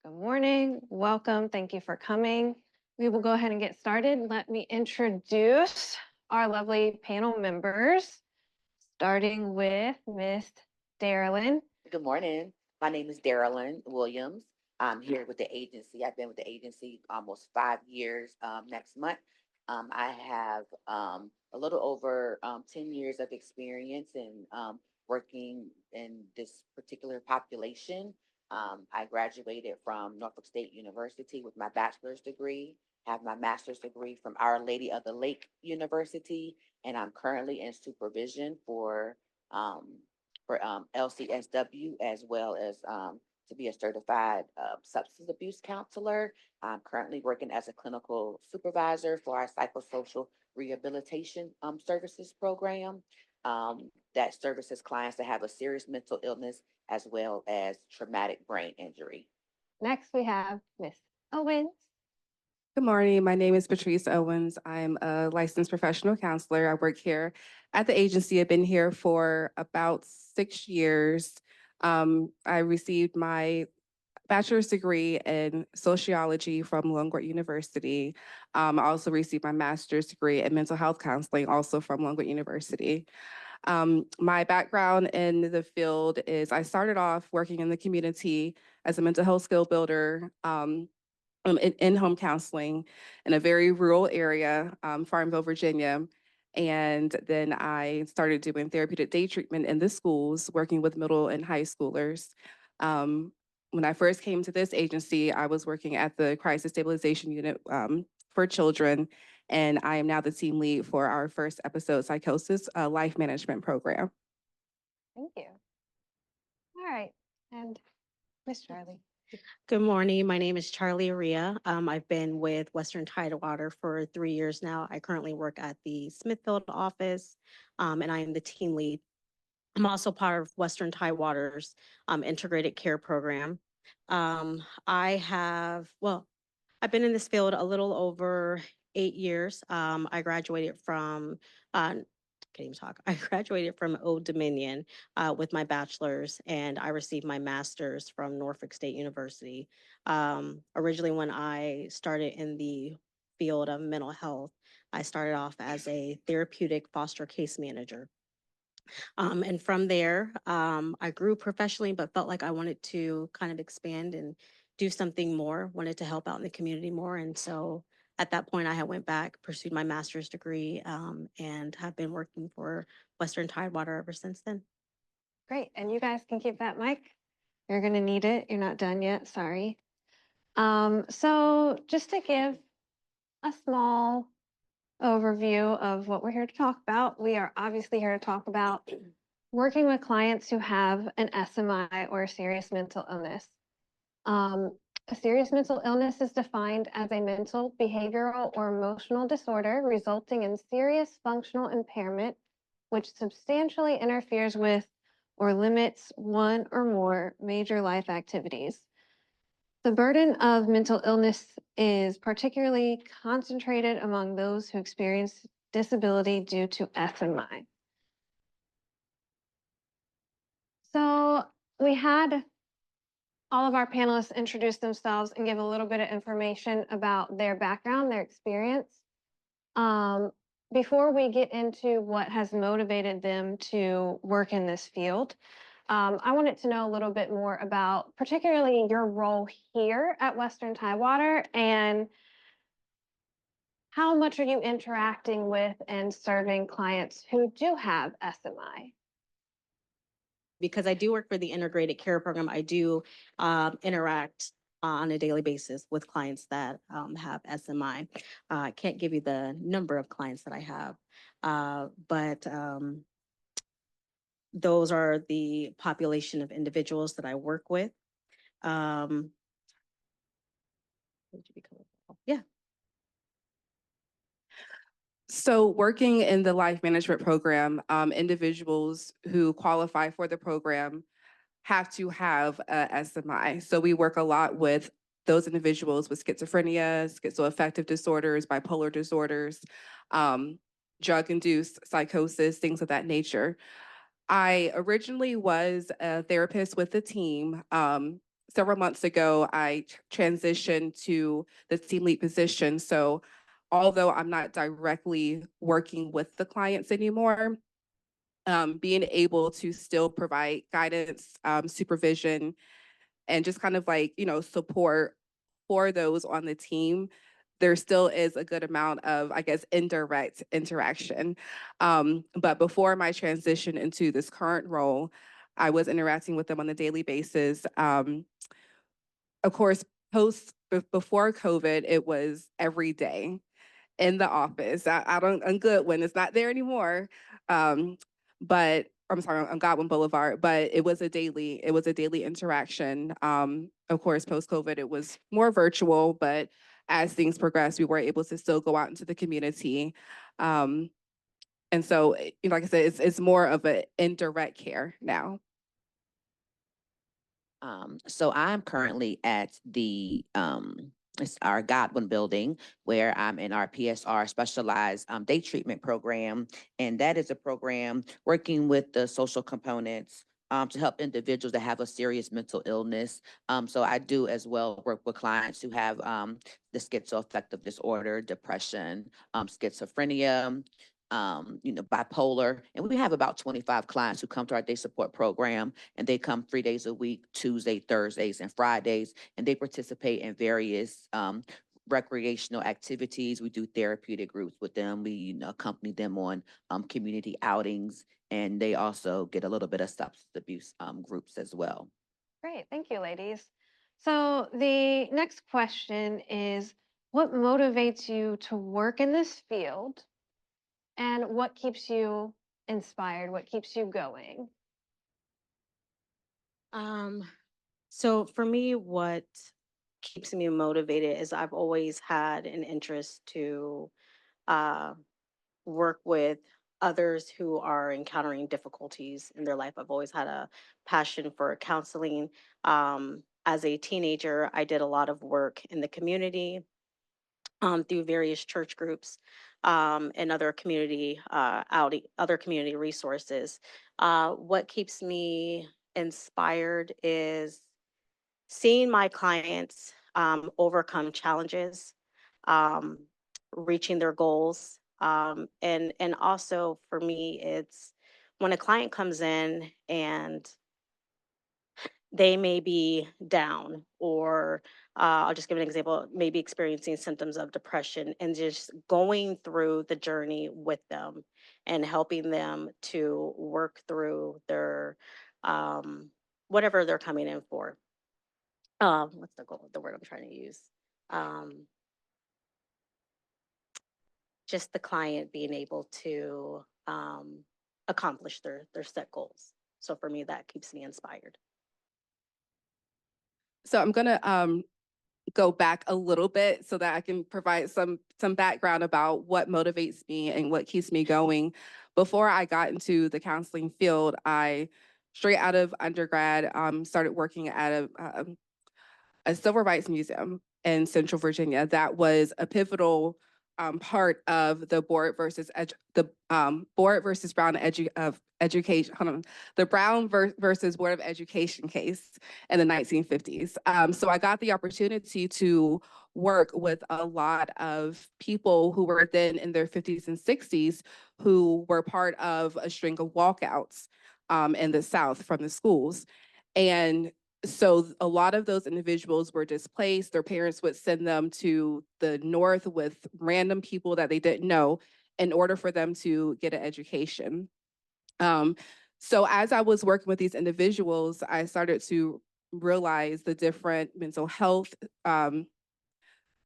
Good morning. Welcome. Thank you for coming. We will go ahead and get started. Let me introduce our lovely panel members, starting with Miss Darylyn. Good morning. My name is Darylyn Williams. I'm here with the agency. I've been with the agency almost 5 years next month. I have a little over 10 years of experience in working in this particular population. I graduated from Norfolk State University with my bachelor's degree, have my master's degree from Our Lady of the Lake University, and I'm currently in supervision um, for LCSW as well as to be a certified substance abuse counselor. I'm currently working as a clinical supervisor for our psychosocial rehabilitation services program that services clients that have a serious mental illness as well as traumatic brain injury. Next, we have Miss Owens. Good morning. My name is Patrice Owens. I'm a licensed professional counselor. I work here at the agency. I've been here for about 6 years. I received my bachelor's degree in sociology from Longwood University. I also received my master's degree in mental health counseling, also from Longwood University. My background in the field is I started off working in the community as a mental health skill builder. In-home counseling in a very rural area, Farmville, Virginia. And then I started doing therapeutic day treatment in the schools, working with middle and high schoolers. When I first came to this agency, I was working at the Crisis Stabilization Unit for children, and I am now the team lead for our first episode psychosis life management program. Thank you. All right. And Miss Charlie. Good morning. My name is Charlie Aria. I've been with Western Tidewater for 3 years now. I currently work at the Smithfield office, and I am the team lead. I'm also part of Western Tidewater's integrated care program. I've been in this field a little over 8 years. I graduated from can't even talk. I graduated from Old Dominion with my bachelor's, and I received my master's from Norfolk State University. Originally, when I started in the field of mental health, I started off as a therapeutic foster case manager. And from there, I grew professionally, but felt like I wanted to kind of expand and do something more, wanted to help out in the community more. And so at that point, I had went back, pursued my master's degree, and have been working for Western Tidewater ever since then. Great. And you guys can keep that mic. You're going to need it. You're not done yet. Sorry. So just to give a small overview of what we're here to talk about, we are obviously here to talk about working with clients who have an SMI or a serious mental illness. A serious mental illness is defined as a mental, behavioral, or emotional disorder resulting in serious functional impairment, which substantially interferes with or limits one or more major life activities. The burden of mental illness is particularly concentrated among those who experience disability due to SMI. So we had all of our panelists introduce themselves and give a little bit of information about their background, their experience. Before we get into what has motivated them to work in this field, I wanted to know a little bit more about particularly your role here at Western Tidewater and how much are you interacting with and serving clients who do have SMI? Because I do work for the integrated care program, I do interact on a daily basis with clients that have SMI. I can't give you the number of clients that I have, but those are the population of individuals that I work with. Yeah. So working in the life management program, individuals who qualify for the program have to have a SMI. So we work a lot with those individuals with schizophrenia, schizoaffective disorders, bipolar disorders, drug-induced psychosis, things of that nature. I originally was a therapist with the team. several months ago, I transitioned to the team lead position. So although I'm not directly working with the clients anymore, being able to still provide guidance, supervision, and just kind of like, support for those on the team, there still is a good amount of, I guess, indirect interaction. But before my transition into this current role, I was interacting with them on a daily basis. Of course, before COVID, it was every day in the office. I'm good when it's not there anymore. Um, but I'm sorry, on Godwin Boulevard, but it was a daily interaction. Of course, post-COVID, it was more virtual, but as things progressed, we were able to still go out into the community. Um, and so, like I said, it's more of an indirect care now. So I'm currently at it's our Godwin building where I'm in our PSR specialized day treatment program. And that is a program working with the social components to help individuals that have a serious mental illness. So I do as well work with clients who have the schizoaffective disorder, depression, schizophrenia, bipolar. And we have about 25 clients who come to our day support program, and they come 3 days a week, Tuesday, Thursdays, and Fridays, and they participate in various recreational activities. We do therapeutic groups with them. We accompany them on community outings, and they also get a little bit of substance abuse groups as well. Great, thank you, ladies. So the next question is, what motivates you to work in this field, and what keeps you inspired? What keeps you going? So for me, what keeps me motivated is I've always had an interest to uh, work with others who are encountering difficulties in their life. I've always had a passion for counseling. As a teenager, I did a lot of work in the community through various church groups and other community other community resources. What keeps me inspired is seeing my clients overcome challenges, um, reaching their goals, and also for me, it's when a client comes in and they may be down or I'll just give an example, maybe experiencing symptoms of depression and just going through the journey with them and helping them to work through their whatever they're coming in for. What's the word I'm trying to use? Um, just the client being able to accomplish their set goals. So for me, that keeps me inspired. So I'm gonna go back a little bit so that I can provide some background about what motivates me and what keeps me going. Before I got into the counseling field, I straight out of undergrad started working at a civil rights museum in Central Virginia. That was a pivotal part of the Board versus Brown of Education. Hold on, the Brown versus Board of Education case in the 1950s. So I got the opportunity to work with a lot of people who were then in their 50s and 60s who were part of a string of walkouts in the South from the schools. And so a lot of those individuals were displaced. Their parents would send them to the North with random people that they didn't know in order for them to get an education. So as I was working with these individuals, I started to realize the different mental health,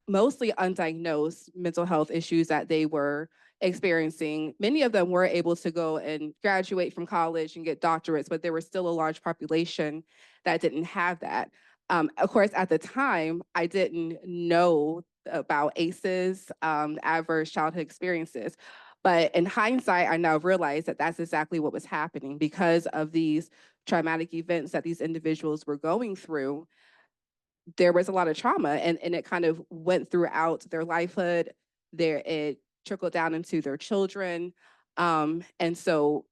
mostly undiagnosed mental health issues that they were experiencing. Many of them were able to go and graduate from college and get doctorates, but there was still a large population that didn't have that. Of course, at the time, I didn't know about ACEs, adverse childhood experiences. But in hindsight, I now realize that that's exactly what was happening because of these traumatic events that these individuals were going through. There was a lot of trauma and it kind of went throughout their lifehood. It trickled down into their children. And so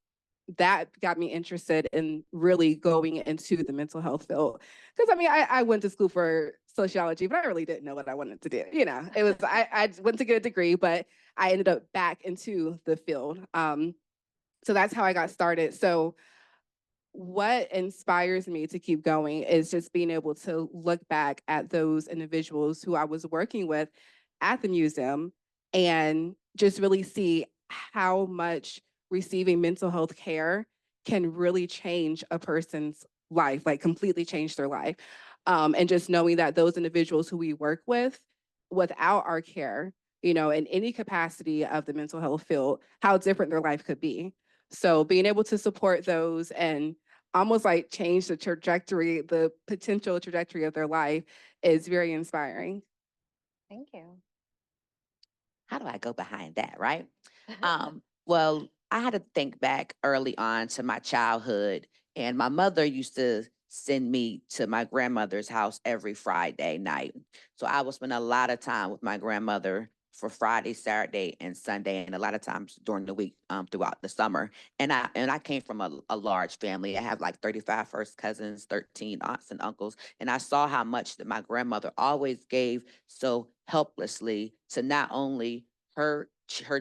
that got me interested in really going into the mental health field. Because I mean, I went to school for sociology, but I really didn't know what I wanted to do. You know, it was I went to get a degree, but I ended up back into the field. So that's how I got started. So what inspires me to keep going is just being able to look back at those individuals who I was working with at the museum and just really see how much receiving mental health care can really change a person's life, like completely change their life. And just knowing that those individuals who we work with, without our care, you know, in any capacity of the mental health field, how different their life could be. So being able to support those and almost like change the trajectory, the potential trajectory of their life is very inspiring. Thank you. How do I go behind that, right? Well, I had to think back early on to my childhood, and my mother used to send me to my grandmother's house every Friday night. So I would spend a lot of time with my grandmother for Friday, Saturday, and Sunday, and a lot of times during the week, throughout the summer. And I came from a large family. I have like 35 first cousins, 13 aunts and uncles, and I saw how much that my grandmother always gave so helplessly to not only her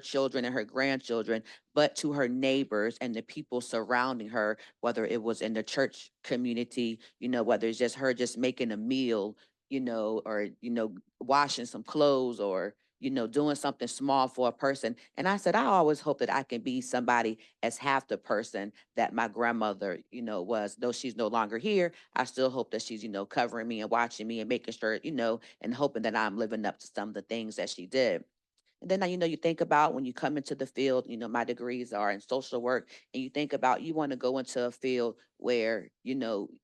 children and her grandchildren, but to her neighbors and the people surrounding her, whether it was in the church community, whether it's just her just making a meal, or washing some clothes, or doing something small for a person. And I said, I always hope that I can be somebody as half the person that my grandmother, was. Though she's no longer here, I still hope that she's, covering me and watching me and making sure, and hoping that I'm living up to some of the things that she did. And then, you think about when you come into the field, my degrees are in social work, and you think about you want to go into a field where,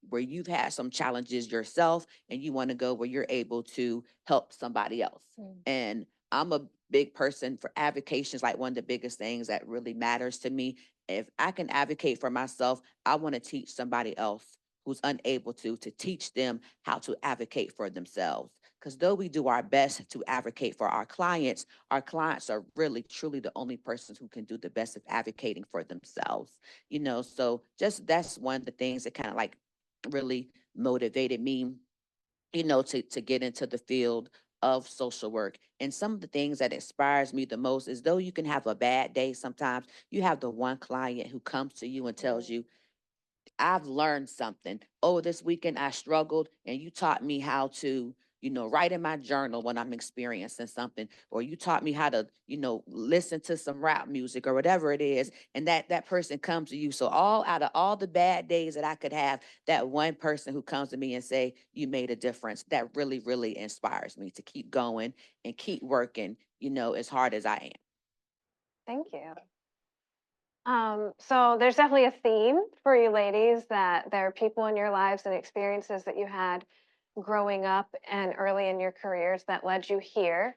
where you've had some challenges yourself, and you want to go where you're able to help somebody else. And I'm a big person for advocations, like one of the biggest things that really matters to me. If I can advocate for myself, I want to teach somebody else who's unable to teach them how to advocate for themselves. Because though we do our best to advocate for our clients are really truly the only persons who can do the best of advocating for themselves. So just that's one of the things that kind of like really motivated me, to get into the field of social work. And some of the things that inspires me the most is, though you can have a bad day sometimes, you have the one client who comes to you and tells you, I've learned something. Oh, this weekend I struggled, and you taught me how to, write in my journal when I'm experiencing something, or you taught me how to, listen to some rap music or whatever it is. And that person comes to you. So all out of all the bad days that I could have, that one person who comes to me and say, you made a difference, that really, really inspires me to keep going and keep working, as hard as I am. Thank you. So there's definitely a theme for you ladies, that there are people in your lives and experiences that you had growing up and early in your careers that led you here.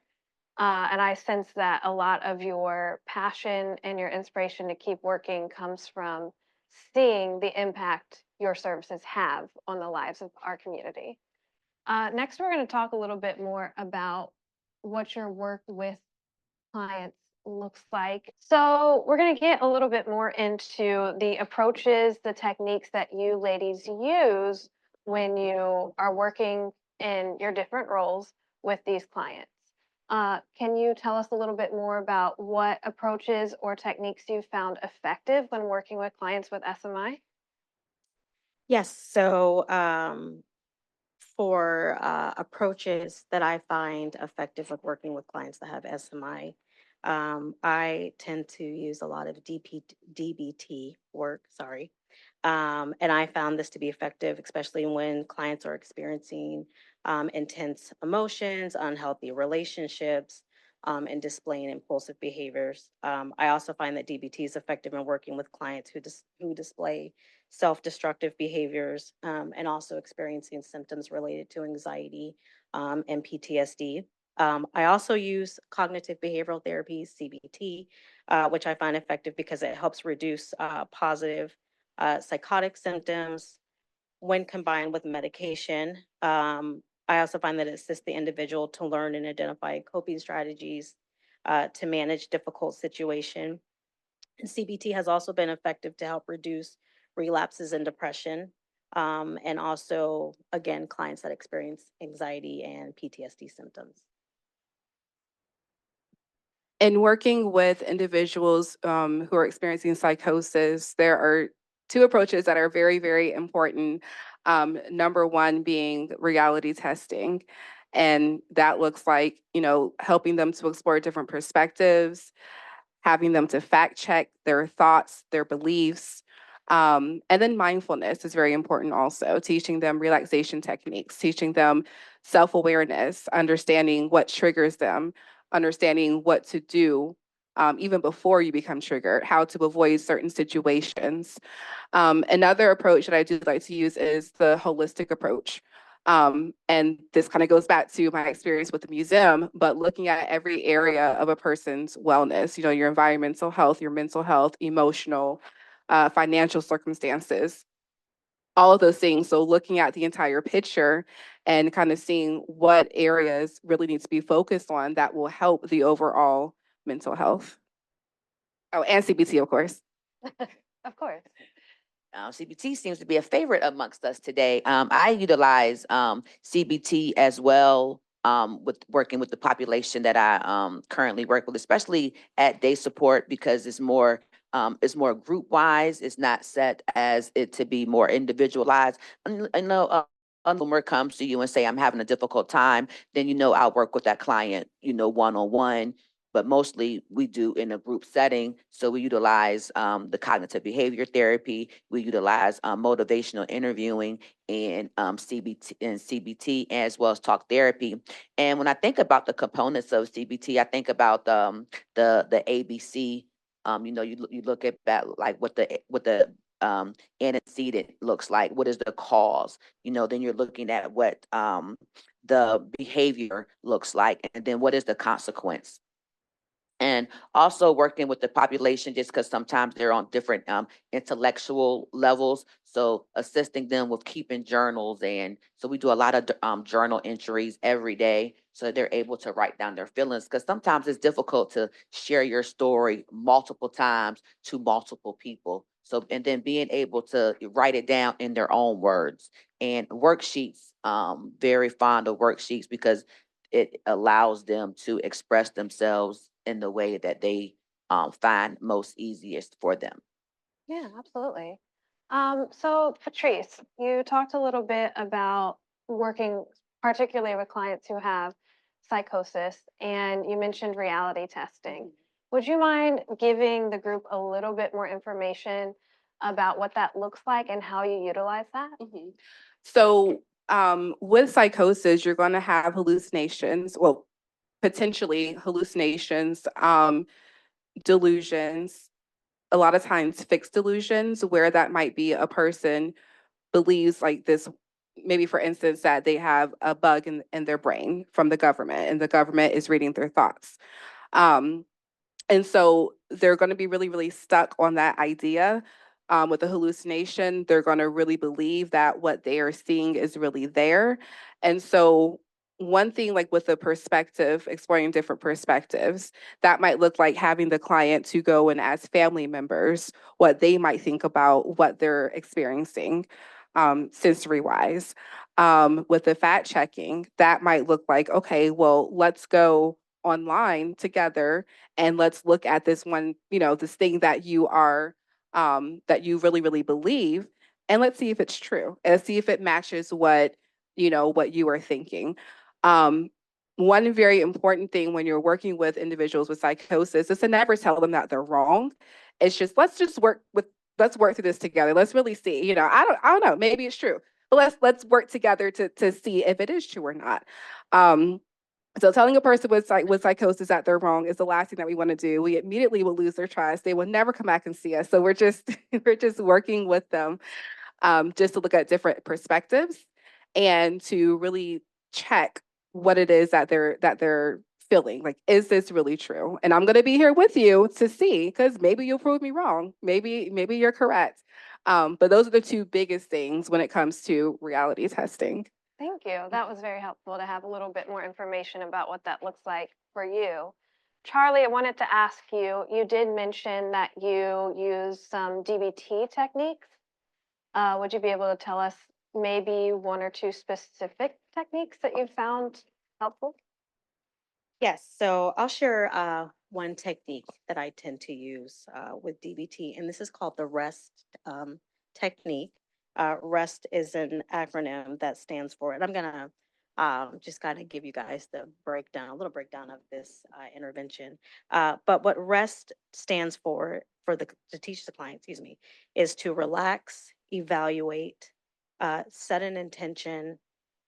And I sense that a lot of your passion and your inspiration to keep working comes from seeing the impact your services have on the lives of our community. Next, we're going to talk a little bit more about what your work with clients looks like. So we're going to get a little bit more into the approaches, the techniques that you ladies use when you are working in your different roles with these clients. Can you tell us a little bit more about what approaches or techniques you found effective when working with clients with SMI? Yes. So, for approaches that I find effective with working with clients that have SMI, I tend to use a lot of DBT work. Sorry. And I found this to be effective, especially when clients are experiencing intense emotions, unhealthy relationships, and displaying impulsive behaviors. I also find that DBT is effective in working with clients who display self-destructive behaviors, and also experiencing symptoms related to anxiety and PTSD. I also use cognitive behavioral therapy, CBT, which I find effective because it helps reduce positive psychotic symptoms when combined with medication. I also find that it assists the individual to learn and identify coping strategies to manage difficult situation. And CBT has also been effective to help reduce relapses in depression. And also, again, clients that experience anxiety and PTSD symptoms. In working with individuals who are experiencing psychosis, there are two approaches that are very, very important. Number one being reality testing. And that looks like, helping them to explore different perspectives, having them to fact check their thoughts, their beliefs. And then mindfulness is very important also, teaching them relaxation techniques, teaching them self awareness, understanding what triggers them, understanding what to do even before you become triggered, how to avoid certain situations. Another approach that I do like to use is the holistic approach. And this kind of goes back to my experience with the museum, but looking at every area of a person's wellness, your environmental health, your mental health, emotional, financial circumstances, all of those things. So looking at the entire picture and kind of seeing what areas really need to be focused on that will help the overall mental health. Oh, and CBT, of course. Of course. CBT seems to be a favorite amongst us today. I utilize CBT as well with working with the population that I currently work with, especially at day support, because it's more group wise. It's not set as it to be more individualized. I know. When it comes to you and say I'm having a difficult time, then I'll work with that client, one on one, but mostly we do in a group setting. So we utilize the cognitive behavior therapy, we utilize motivational interviewing and CBT as well as talk therapy. And when I think about the components of CBT, I think about the ABC. You look at that, like what the antecedent looks like. What is the cause? Then you're looking at what the behavior looks like, and then what is the consequence. And also working with the population, just because sometimes they're on different intellectual levels. So assisting them with keeping journals. And so we do a lot of journal entries every day so that they're able to write down their feelings, because sometimes it's difficult to share your story multiple times to multiple people. So, and then being able to write it down in their own words. And worksheets, very fond of worksheets because it allows them to express themselves in the way that they find most easiest for them. Yeah, absolutely. So Patrice, you talked a little bit about working particularly with clients who have psychosis, and you mentioned reality testing. Would you mind giving the group a little bit more information about what that looks like and how you utilize that? So with psychosis, you're going to have hallucinations, well, potentially hallucinations, delusions, a lot of times fixed delusions, where that might be a person believes like this, maybe for instance, that they have a bug in their brain from the government and the government is reading their thoughts. Um, and so they're going to be really, really stuck on that idea. With the hallucination, they're going to really believe that what they are seeing is really there. And so, one thing, like with the perspective, exploring different perspectives, that might look like having the client to go and ask family members what they might think about what they're experiencing sensory wise. With the fact checking, that might look like, okay, well, let's go online together and let's look at this one, this thing that you are that you really, really believe, and let's see if it's true, and see if it matches what you are thinking. Um, One very important thing when you're working with individuals with psychosis is to never tell them that they're wrong. It's just let's work through this together. Let's really see. I don't know, maybe it's true, but let's work together to see if it is true or not. Um, so telling a person with psychosis that they're wrong is the last thing that we want to do. We immediately will lose their trust. They will never come back and see us. So we're just we're just working with them just to look at different perspectives and to really check what it is that they're feeling. Like, is this really true? And I'm going to be here with you to see, because maybe you'll prove me wrong. Maybe you're correct. But those are the two biggest things when it comes to reality testing. Thank you. That was very helpful to have a little bit more information about what that looks like for you. Charlie, I wanted to ask you, you did mention that you use some DBT techniques. Would you be able to tell us maybe one or two specific techniques that you found helpful? Yes, so I'll share one technique that I tend to use with DBT, and this is called the REST technique. REST is an acronym that stands for, and I'm gonna just kind of give you guys the breakdown, a little breakdown of this intervention. But what REST stands for the to teach the client, excuse me, is to relax, evaluate, set an intention,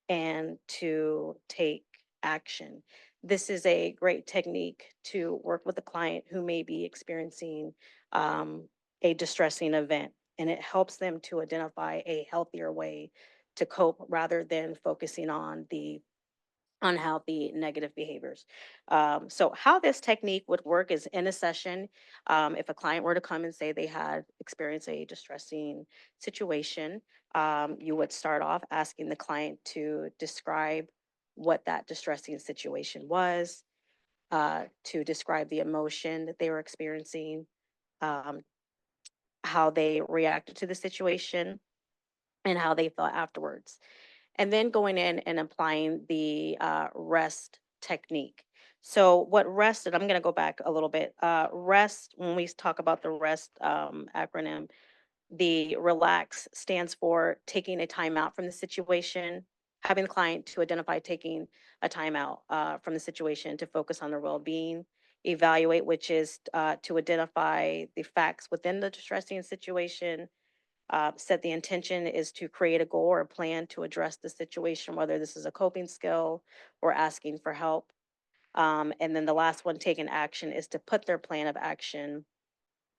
and to take action. This is a great technique to work with a client who may be experiencing a distressing event, and it helps them to identify a healthier way to cope rather than focusing on the unhealthy negative behaviors. So how this technique would work is in a session, if a client were to come and say they had experienced a distressing situation, you would start off asking the client to describe what that distressing situation was, to describe the emotion that they were experiencing, um, how they reacted to the situation, and how they felt afterwards, and then going in and applying the rest technique. So what rest, and I'm going to go back a little bit. Rest, when we talk about the rest acronym, the relax stands for taking a time out from the situation, having the client to identify taking a time out from the situation to focus on their well-being. Evaluate, which is to identify the facts within the distressing situation. Set the intention is to create a goal or a plan to address the situation, whether this is a coping skill or asking for help. And then the last one, taking action, is to put their plan of action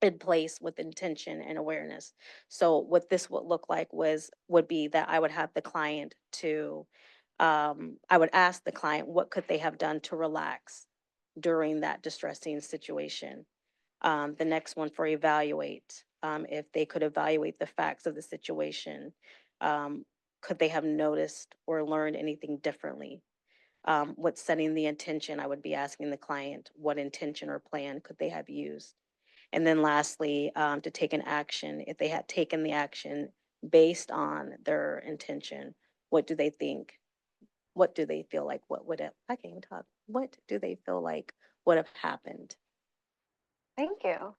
in place with intention and awareness. So what this would look like would be that I would have the client to I would ask the client what could they have done to relax during that distressing situation. The next one for evaluate, if they could evaluate the facts of the situation, could they have noticed or learned anything differently? What setting the intention, I would be asking the client what intention or plan could they have used? And then lastly, to take an action, if they had taken the action based on their intention, what do they think? What do they feel like? What would have, I can't even talk. What do they feel like would have happened? Thank you.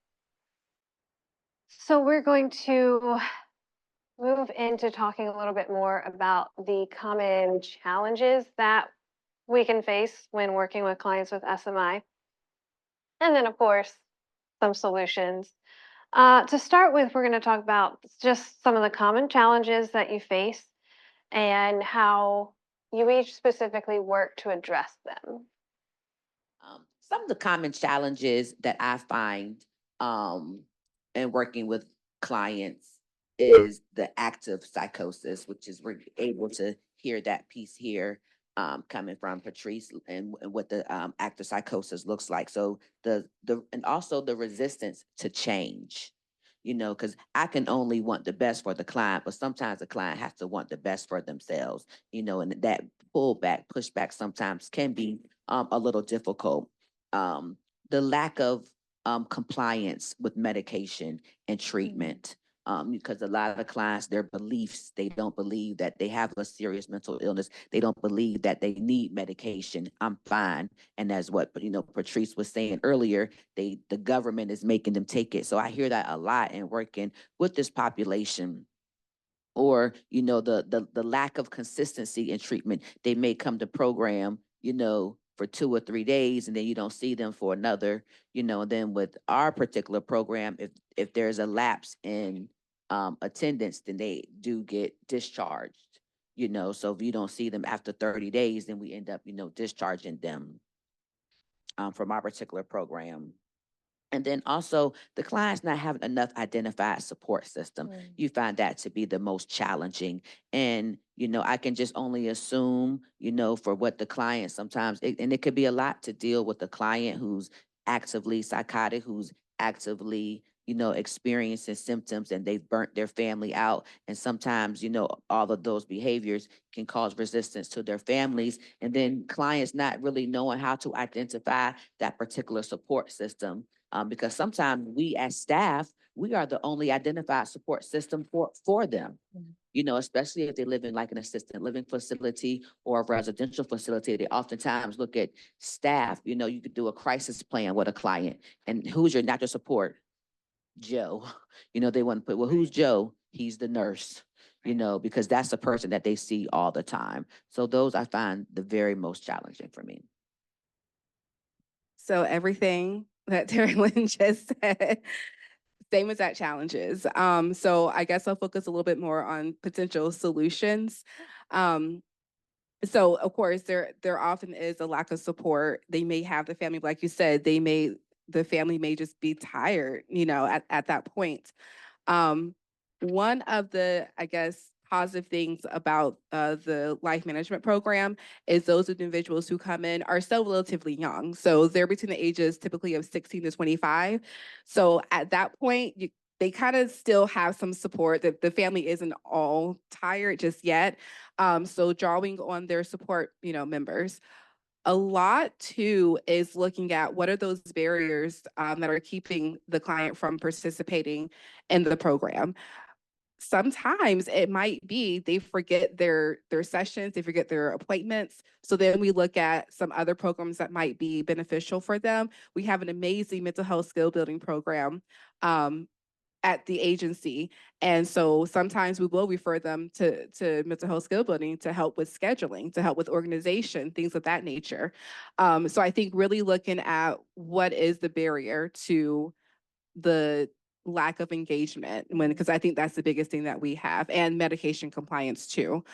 So we're going to move into talking a little bit more about the common challenges that we can face when working with clients with SMI. And then, of course, some solutions. To start with, we're going to talk about just some of the common challenges that you face and how you each specifically work to address them. Some of the common challenges that I find in working with clients is the active psychosis, which is we're able to hear that piece here coming from Patrice and what the active psychosis looks like. So the and also the resistance to change. You know, because I can only want the best for the client, but sometimes the client has to want the best for themselves. You know, and that pullback, pushback sometimes can be a little difficult. um, the lack of compliance with medication and treatment. Because a lot of the clients, their beliefs, they don't believe that they have a serious mental illness. They don't believe that they need medication. I'm fine. And that's what, Patrice was saying earlier, the government is making them take it. So I hear that a lot in working with this population, or the lack of consistency in treatment. They may come to program for 2 or 3 days, and then you don't see them for another. And then with our particular program, if there's a lapse in attendance, then they do get discharged. So if you don't see them after 30 days, then we end up discharging them from our particular program. And then also the clients not having enough identified support system. You find that to be the most challenging. And, I can just only assume, for what the client sometimes, and it could be a lot to deal with a client who's actively psychotic, who's actively, experiencing symptoms and they've burnt their family out. And sometimes, all of those behaviors can cause resistance to their families. And then clients not really knowing how to identify that particular support system. Because sometimes we as staff, we are the only identified support system for them. Especially if they live in like an assisted living facility or a residential facility, they oftentimes look at staff. You could do a crisis plan with a client, and who's your not your support? Joe. They want to put, well, who's Joe? He's the nurse, because that's the person that they see all the time. So those I find the very most challenging for me. So everything that Terry just said, same exact challenges. So I guess I'll focus a little bit more on potential solutions. So of course there often is a lack of support. They may have the family, like you said, the family may just be tired, at that point. One of the, I guess, positive things about the life management program is those individuals who come in are still relatively young. So they're between the ages typically of 16 to 25. So at that point, they kind of still have some support. The family isn't all tired just yet. So drawing on their support, members. A lot too is looking at what are those barriers that are keeping the client from participating in the program. Sometimes it might be they forget their sessions, they forget their appointments. So then we look at some other programs that might be beneficial for them. We have an amazing mental health skill building program at the agency. And so sometimes we will refer them to mental health skill building to help with scheduling, to help with organization, things of that nature. So I think really looking at what is the barrier to the lack of engagement, because I think that's the biggest thing that we have, and medication compliance too.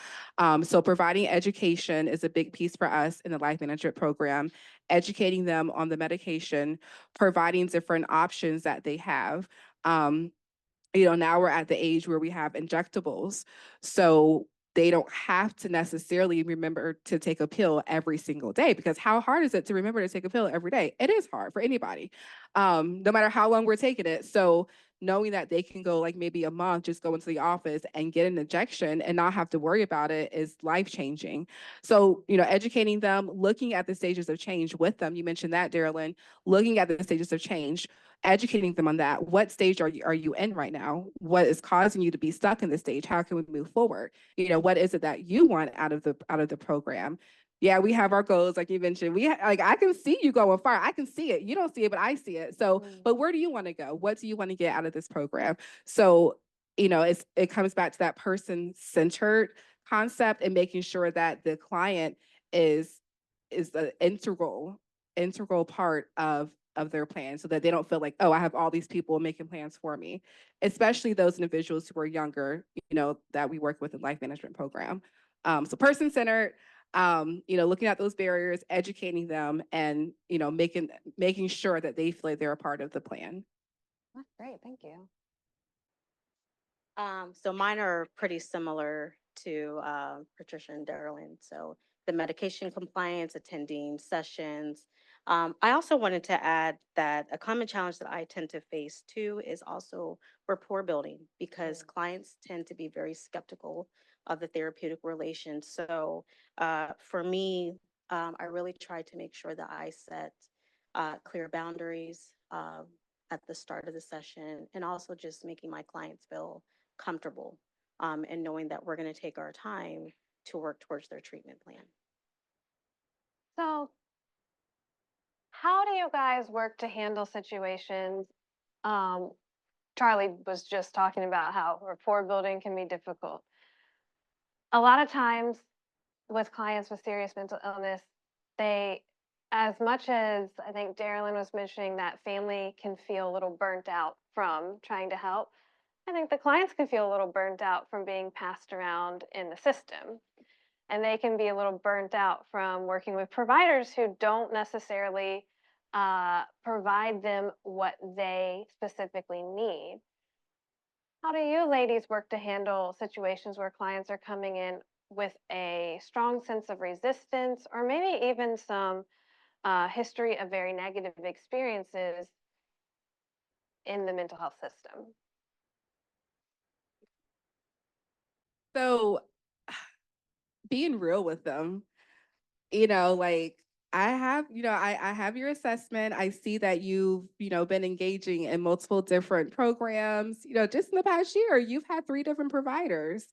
So providing education is a big piece for us in the life management program, educating them on the medication, providing different options that they have. Now we're at the age where we have injectables. So they don't have to necessarily remember to take a pill every single day, because how hard is it to remember to take a pill every day? It is hard for anybody, no matter how long we're taking it. So knowing that they can go like maybe a month, just go into the office and get an injection and not have to worry about it is life-changing. So, educating them, looking at the stages of change with them. You mentioned that, Darylyn, looking at the stages of change, educating them on that. What stage are you in right now? What is causing you to be stuck in this stage? How can we move forward? What is it that you want out of the program? Yeah, we have our goals, like you mentioned. I can see you going far. I can see it. You don't see it, but I see it. So, but where do you want to go? What do you want to get out of this program? So, it comes back to that person-centered concept and making sure that the client is the integral part of their plan, so that they don't feel like, oh, I have all these people making plans for me, especially those individuals who are younger, that we work with in life management program. So person-centered, looking at those barriers, educating them, and, making sure that they feel like they're a part of the plan. That's great, thank you. So mine are pretty similar to Patricia and Darylyn. So the medication compliance, attending sessions. I also wanted to add that a common challenge that I tend to face too is also rapport building, because clients tend to be very skeptical of the therapeutic relation. So for me, I really try to make sure that I set clear boundaries at the start of the session, and also just making my clients feel comfortable and knowing that we're going to take our time to work towards their treatment plan. So how do you guys work to handle situations? Charlie was just talking about how rapport building can be difficult. A lot of times with clients with serious mental illness, they, as much as I think Darylyn was mentioning that family can feel a little burnt out from trying to help, I think the clients can feel a little burnt out from being passed around in the system. And they can be a little burnt out from working with providers who don't necessarily provide them what they specifically need. How do you ladies work to handle situations where clients are coming in with a strong sense of resistance, or maybe even some history of very negative experiences in the mental health system? So being real with them, like I have your assessment. I see that you've, been engaging in multiple different programs, just in the past year, you've had 3 different providers.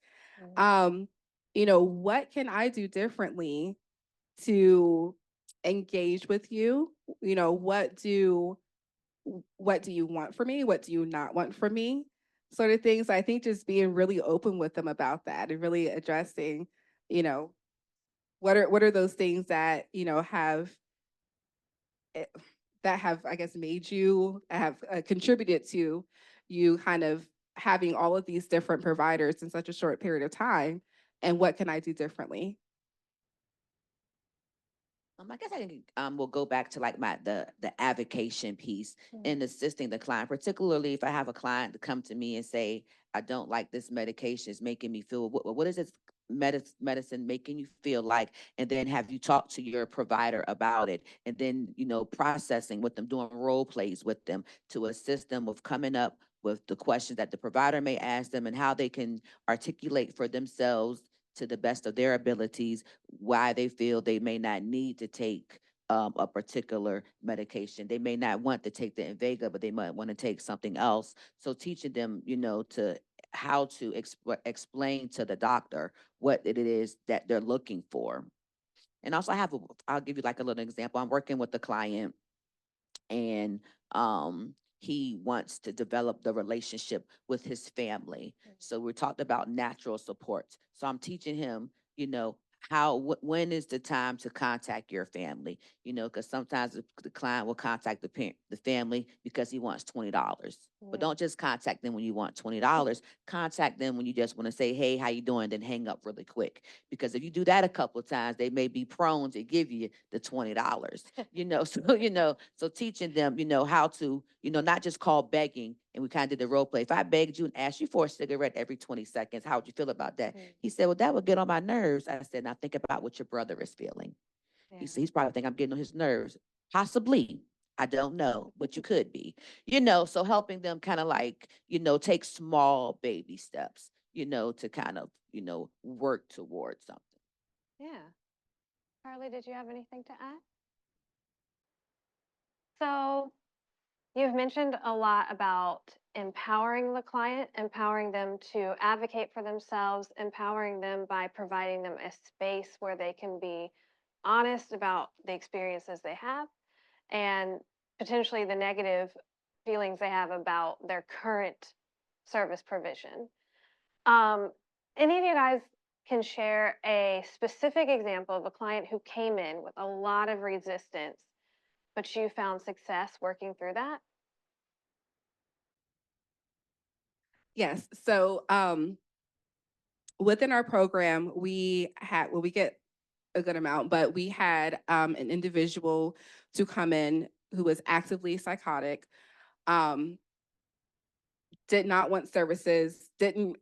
Um, what can I do differently to engage with you? What do you want from me? What do you not want from me? Sort of things. I think just being really open with them about that and really addressing, you know, what are those things that, eh, that have, I guess, made you have contributed to you kind of having all of these different providers in such a short period of time, and what can I do differently? I guess I can, will go back to like the avocation piece in assisting the client, particularly if I have a client to come to me and say, I don't like this medication, it's making me feel, what is this medicine making you feel like? And then have you talked to your provider about it? And then, processing with them, doing role plays with them to assist them with coming up with the questions that the provider may ask them and how they can articulate for themselves to the best of their abilities why they feel they may not need to take a particular medication. They may not want to take the Invega, but they might want to take something else. So teaching them, to how to explain to the doctor what it is that they're looking for. And also I'll give you like a little example. I'm working with a client and he wants to develop the relationship with his family. So we talked about natural supports. So I'm teaching him, when is the time to contact your family? Because sometimes the client will contact the family because he wants $20. But don't just contact them when you want $20. Contact them when you just want to say, hey, how you doing? Then hang up really quick. Because if you do that a couple of times, they may be prone to give you the $20. So teaching them, how to, not just call begging. And we kind of did the role play. If I begged you and asked you for a cigarette every 20 seconds, how would you feel about that? He said, well, that would get on my nerves. I said, now think about what your brother is feeling. He said, he's probably thinking I'm getting on his nerves. Possibly. I don't know, but you could be, so helping them kind of like, take small baby steps, to kind of, work towards something. Yeah. Carly, did you have anything to add? So you've mentioned a lot about empowering the client, empowering them to advocate for themselves, empowering them by providing them a space where they can be honest about the experiences they have and potentially the negative feelings they have about their current service provision. Any of you guys can share a specific example of a client who came in with a lot of resistance, but you found success working through that? Yes. So within our program, we get a good amount, but we had an individual to come in who was actively psychotic, um, did not want services, didn't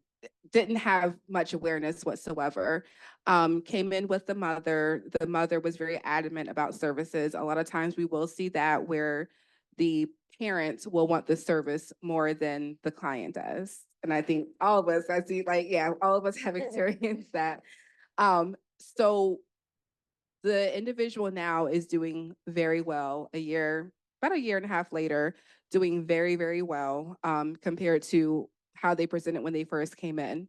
have much awareness whatsoever. Came in with the mother. The mother was very adamant about services. A lot of times we will see that where the parents will want the service more than the client does. And I think all of us, all of us have experienced that. So the individual now is doing very well about a year and a half later, doing very, very well compared to how they presented when they first came in.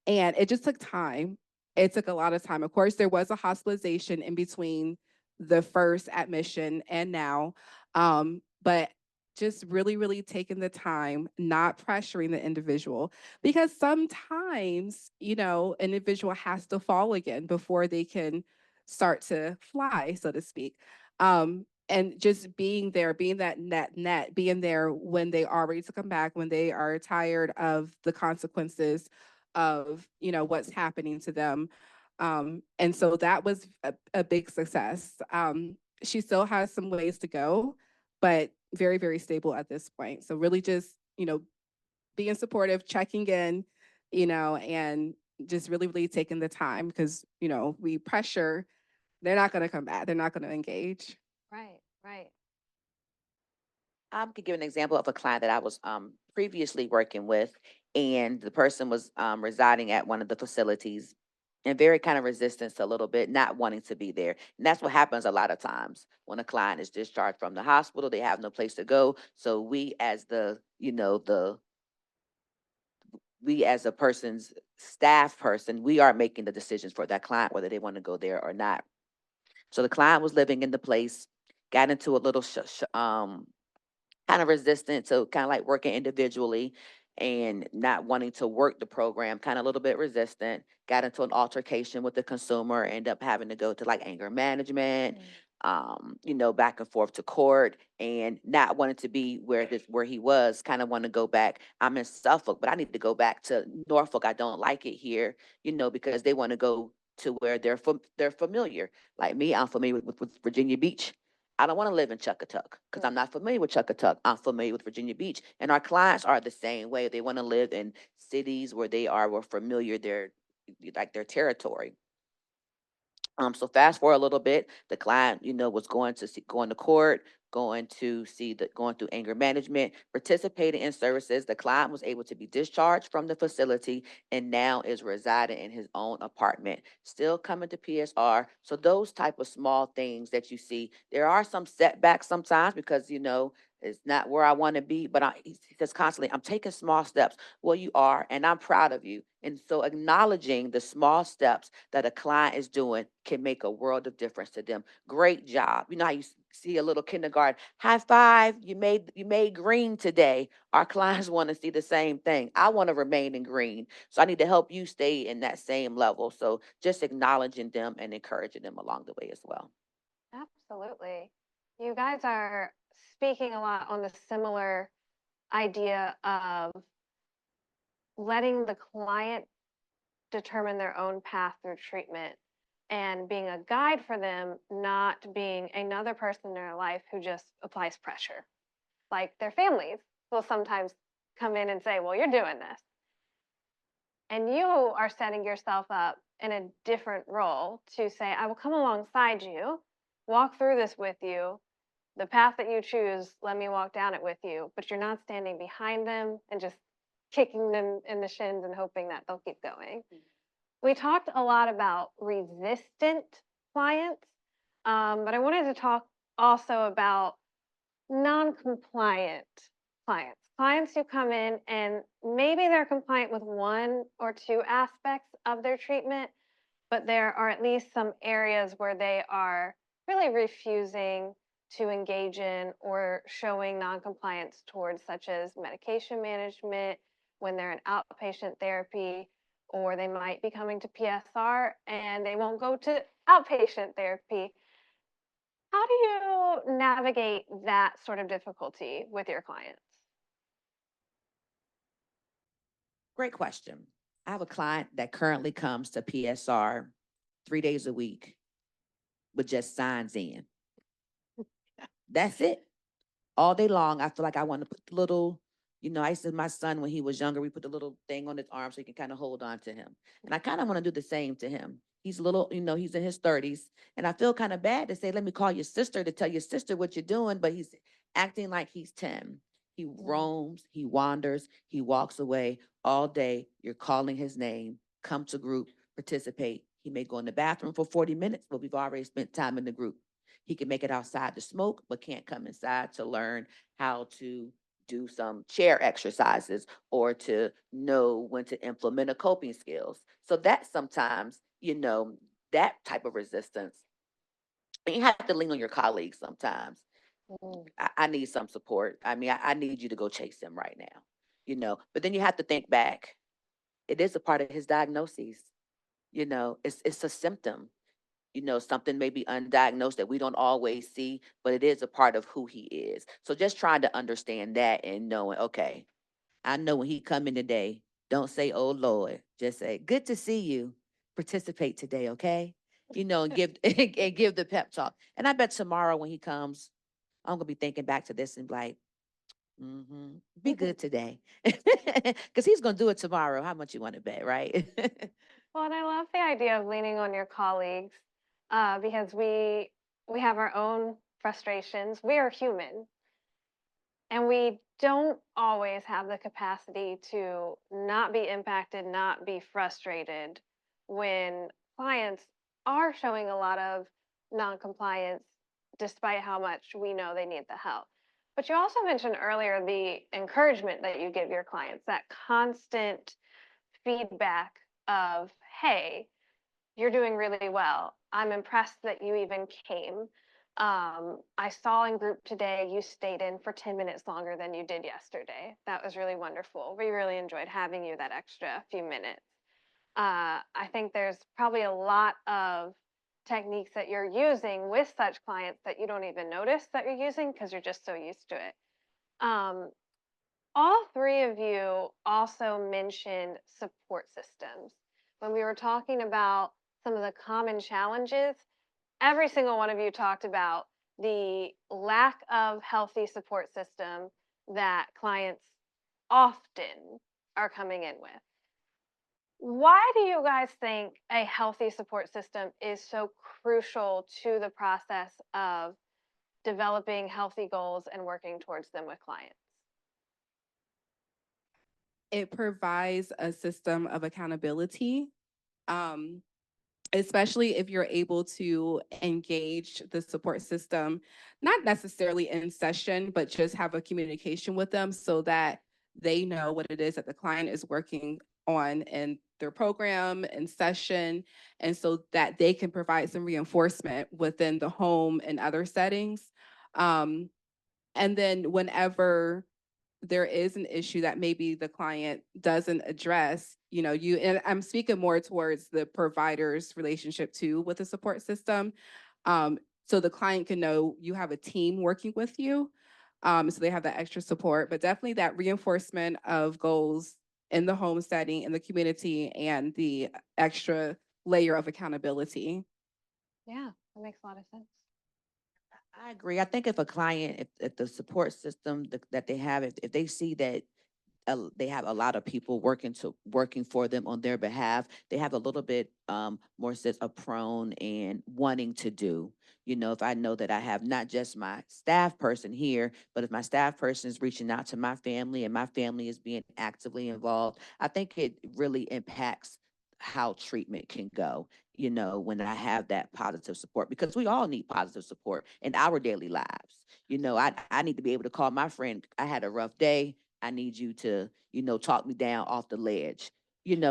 And it just took time. It took a lot of time. Of course, there was a hospitalization in between the first admission and now, but just really, really taking the time, not pressuring the individual, because sometimes, an individual has to fall again before they can start to fly, so to speak. And just being there, being that net, being there when they are ready to come back, when they are tired of the consequences of what's happening to them. And so that was a big success. She still has some ways to go, but very, very stable at this point. So really just being supportive, checking in, and just really, really taking the time, because we pressure, they're not going to come back, they're not going to engage. Right, right. I could give an example of a client that I was previously working with, and the person was residing at one of the facilities and very kind of resistance a little bit, not wanting to be there. And that's what happens a lot of times when a client is discharged from the hospital, they have no place to go. So we as we as a person's staff person, we are making the decisions for that client whether they want to go there or not. So the client was living in the place, got into a little kind of resistant to kind of like working individually and not wanting to work the program, kind of a little bit resistant, got into an altercation with the consumer, end up having to go to like anger management, back and forth to court and not wanting to be where he was, kind of want to go back. I'm in Suffolk, but I need to go back to Norfolk. I don't like it here, because they want to go to where they're familiar. Like me, I'm familiar with Virginia Beach. I don't want to live in Chuckatuck because I'm not familiar with Chuckatuck. I'm familiar with Virginia Beach. And our clients are the same way. They want to live in cities where they are were familiar, their territory. So fast forward a little bit, the client, was going to court, going through anger management, participating in services. The client was able to be discharged from the facility and now is residing in his own apartment, still coming to PSR. So those type of small things that you see, there are some setbacks sometimes because, it's not where I want to be, but he says constantly, I'm taking small steps. Well, you are, and I'm proud of you. And so acknowledging the small steps that a client is doing can make a world of difference to them. Great job. You know how you see a little kindergarten, high five, you made green today. Our clients want to see the same thing. I want to remain in green. So I need to help you stay in that same level. So just acknowledging them and encouraging them along the way as well. Absolutely. You guys are speaking a lot on the similar idea of letting the client determine their own path through treatment and being a guide for them, not being another person in their life who just applies pressure. Like their families will sometimes come in and say, well, you're doing this. And you are setting yourself up in a different role to say, I will come alongside you, walk through this with you. The path that you choose, let me walk down it with you. But you're not standing behind them and just kicking them in the shins and hoping that they'll keep going. We talked a lot about resistant clients, but I wanted to talk also about non-compliant clients who come in and maybe they're compliant with one or two aspects of their treatment, but there are at least some areas where they are really refusing to engage in or showing non-compliance towards, such as medication management when they're in outpatient therapy, or they might be coming to PSR and they won't go to outpatient therapy. How do you navigate that sort of difficulty with your clients? Great question. I have a client that currently comes to PSR 3 days a week with just signs in. That's it. All day long, I feel like I want to put the little, I used to, my son, when he was younger, we put the little thing on his arm so he can kind of hold on to him. And I kind of want to do the same to him. He's a little, he's in his 30s. And I feel kind of bad to say, let me call your sister to tell your sister what you're doing, but he's acting like he's 10. He roams, he wanders, he walks away all day. You're calling his name, come to group, participate. He may go in the bathroom for 40 minutes, but we've already spent time in the group. He can make it outside to smoke, but can't come inside to learn how to do some chair exercises or to know when to implement a coping skills. So that sometimes, that type of resistance, and you have to lean on your colleagues sometimes. Mm. I need some support. I mean, I need you to go chase him right now, but then you have to think back. It is a part of his diagnoses. It's a symptom. Something may be undiagnosed that we don't always see, but it is a part of who he is. So just trying to understand that and knowing, okay, I know when he come in today, don't say, oh Lord, just say, good to see you. Participate today, okay? And give and give the pep talk. And I bet tomorrow when he comes, I'm gonna be thinking back to this and be like, be good today. Because he's gonna do it tomorrow. How much you want to bet, right? Well, and I love the idea of leaning on your colleagues, because we have our own frustrations. We are human, And we don't always have the capacity to not be impacted, not be frustrated when clients are showing a lot of noncompliance despite how much we know they need the help. But you also mentioned earlier the encouragement that you give your clients, that constant feedback of, hey, you're doing really well. I'm impressed that you even came. I saw in group today you stayed in for 10 minutes longer than you did yesterday. That was really wonderful. We really enjoyed having you that extra few minutes. I think there's probably a lot of techniques that you're using with such clients that you don't even notice that you're using because you're just so used to it. Um, all three of you also mentioned support systems. When we were talking about some of the common challenges, every single one of you talked about the lack of healthy support system that clients often are coming in with. Why do you guys think a healthy support system is so crucial to the process of developing healthy goals and working towards them with clients? It provides a system of accountability, um, especially if you're able to engage the support system, not necessarily in session, but just have a communication with them so that they know what it is that the client is working on in their program and session, and so that they can provide some reinforcement within the home and other settings. Um, and then whenever there is an issue that maybe the client doesn't address, and I'm speaking more towards the provider's relationship too with the support system. So the client can know you have a team working with you. So they have that extra support, but definitely that reinforcement of goals in the home setting, in the community, and the extra layer of accountability. Yeah, that makes a lot of sense. I agree. I think if a client, if the support system that they have, if they see that they have a lot of people working for them on their behalf, they have a little bit more sense of prone and wanting to do. If I know that I have not just my staff person here, but if my staff person is reaching out to my family and my family is being actively involved, I think it really impacts how treatment can go, when I have that positive support, because we all need positive support in our daily lives. I need to be able to call my friend, I had a rough day, I need you to, talk me down off the ledge,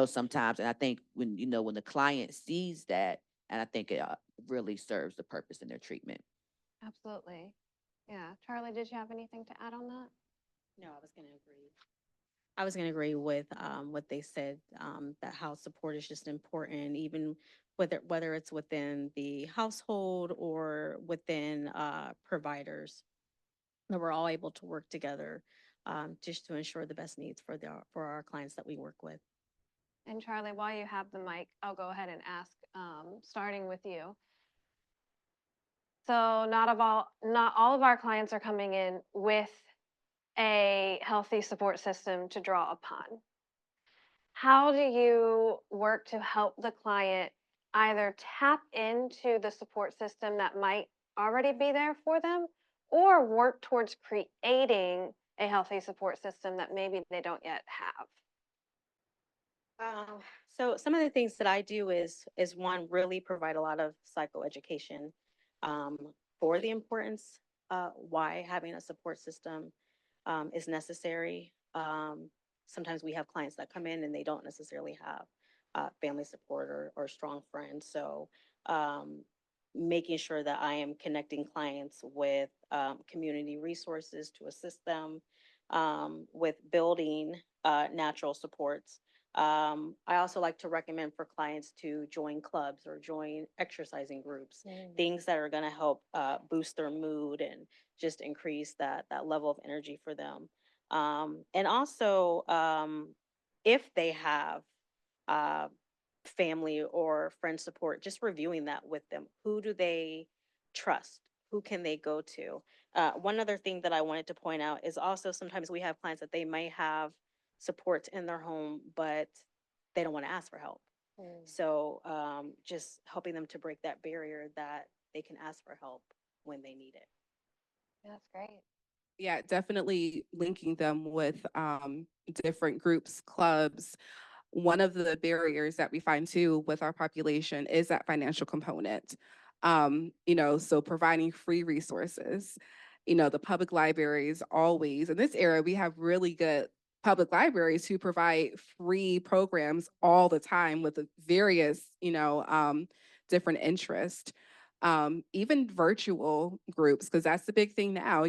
sometimes. And I think when the client sees that, and I think it really serves the purpose in their treatment. Absolutely. Yeah. Charlie, did you have anything to add on that? No, I was going to agree. I was going to agree with what they said, that how support is just important, even whether it's within the household or within providers, that we're all able to work together just to ensure the best needs for our clients that we work with. And Charlie, while you have the mic, I'll go ahead and ask, starting with you. So not all of our clients are coming in with a healthy support system to draw upon. How do you work to help the client either tap into the support system that might already be there for them or work towards creating a healthy support system that maybe they don't yet have? Um, so some of the things that I do is one, really provide a lot of psychoeducation um, for the importance why having a support system is necessary. Sometimes we have clients that come in and they don't necessarily have family support or strong friends. So um, making sure that I am connecting clients with community resources to assist them with building natural supports. I also like to recommend for clients to join clubs or join exercising groups, things that are going to help boost their mood and just increase that level of energy for them. And also, if they have uh, family or friend support, just reviewing that with them. Who do they trust? Who can they go to? One other thing that I wanted to point out is also sometimes we have clients that they may have support in their home, but they don't want to ask for help. So just helping them to break that barrier that they can ask for help when they need it. That's great. Yeah, definitely linking them with different groups, clubs. One of the barriers that we find too with our population is that financial component. So providing free resources. The public libraries always, in this era, we have really good public libraries who provide free programs all the time with the various, different interests. Even virtual groups, because that's the big thing now,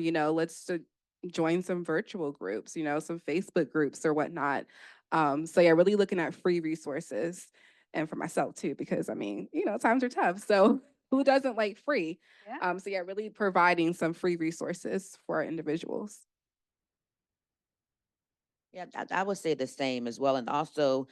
join some virtual groups, some Facebook groups or whatnot. So yeah, really looking at free resources and for myself too, because times are tough. So who doesn't like free? Yeah. So yeah, really providing some free resources for our individuals. Yeah, I would say the same as well. And also,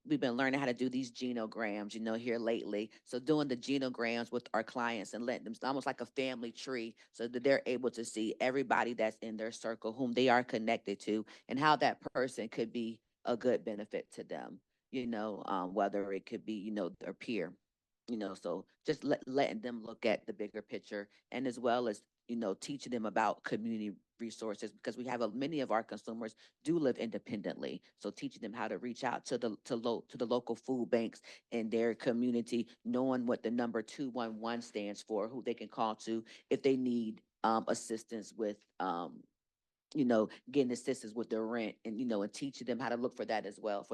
we've been learning how to do these genograms, here lately. So doing the genograms with our clients and letting them, it's almost like a family tree, so that they're able to see everybody that's in their circle, whom they are connected to, and how that person could be a good benefit to them, whether it could be, their peer. So just letting them look at the bigger picture, and as well as, teaching them about community resources, because we have many of our consumers do live independently. So teaching them how to reach out to the local food banks in their community, knowing what the number 211 stands for, who they can call to if they need assistance with getting assistance with their rent, and teaching them how to look for that as well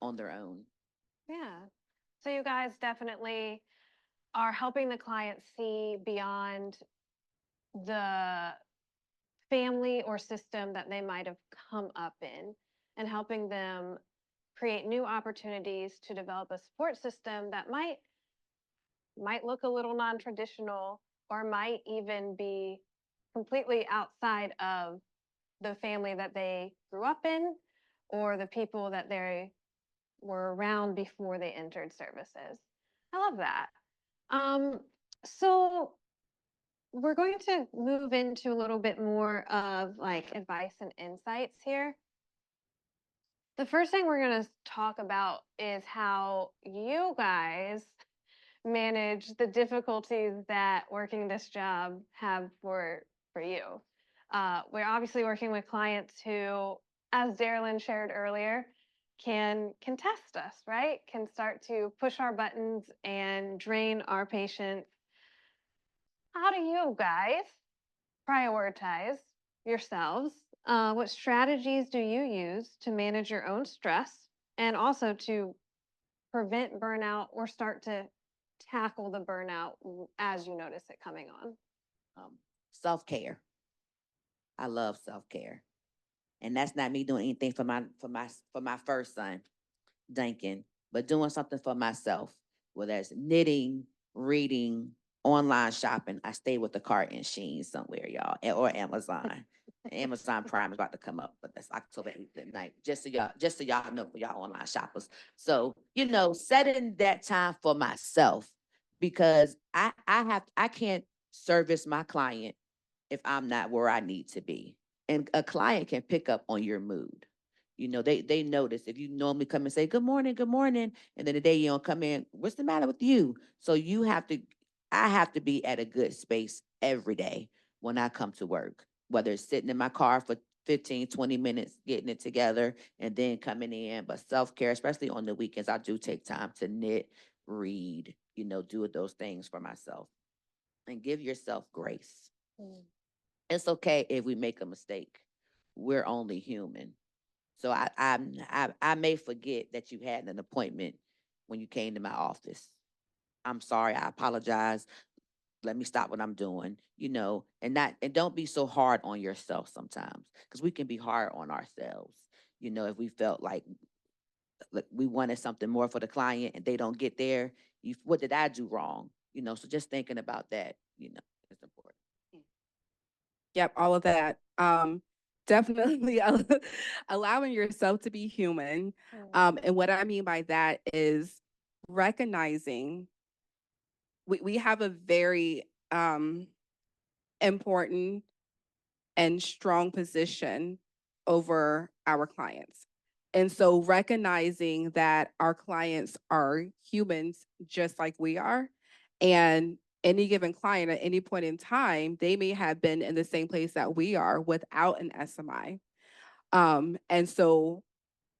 on their own. Yeah. So you guys definitely are helping the client see beyond the family or system that they might have come up in, and helping them create new opportunities to develop a support system that might look a little non-traditional, or might even be completely outside of the family that they grew up in, or the people that they were around before they entered services. I love that. Um, so we're going to move into a little bit more of like advice and insights here. The first thing we're going to talk about is how you guys manage the difficulties that working this job have for you. We're obviously working with clients who, as Darylyn shared earlier, can test us, right? Can start to push our buttons and drain our patients. How do you guys prioritize yourselves? What strategies do you use to manage your own stress, and also to prevent burnout or start to tackle the burnout as you notice it coming on? Self-care. I love self-care. And that's not me doing anything for my first son, Duncan, but doing something for myself, whether it's knitting, reading, online shopping. I stay with the cart in Shein somewhere, y'all, or Amazon. Amazon Prime is about to come up, but that's October 8th at night. Just so y'all know, for y'all online shoppers. So, setting that time for myself, because I can't service my client if I'm not where I need to be. And a client can pick up on your mood. They notice if you normally come and say, good morning, and then the day you don't come in, what's the matter with you? So I have to be at a good space every day when I come to work, whether it's sitting in my car for 15, 20 minutes, getting it together, and then coming in. But self-care, especially on the weekends, I do take time to knit, read, do those things for myself, and give yourself grace. Mm. It's okay if we make a mistake. We're only human. So I may forget that you had an appointment when you came to my office. I'm sorry. I apologize. Let me stop what I'm doing. And don't be so hard on yourself sometimes, because we can be hard on ourselves. If we felt like we wanted something more for the client and they don't get there, what did I do wrong? So just thinking about that, is important. Yep, all of that. Definitely allowing yourself to be human. And what I mean by that is recognizing we have a very important and strong position over our clients. And so recognizing that our clients are humans just like we are, and any given client at any point in time, they may have been in the same place that we are without an SMI. And so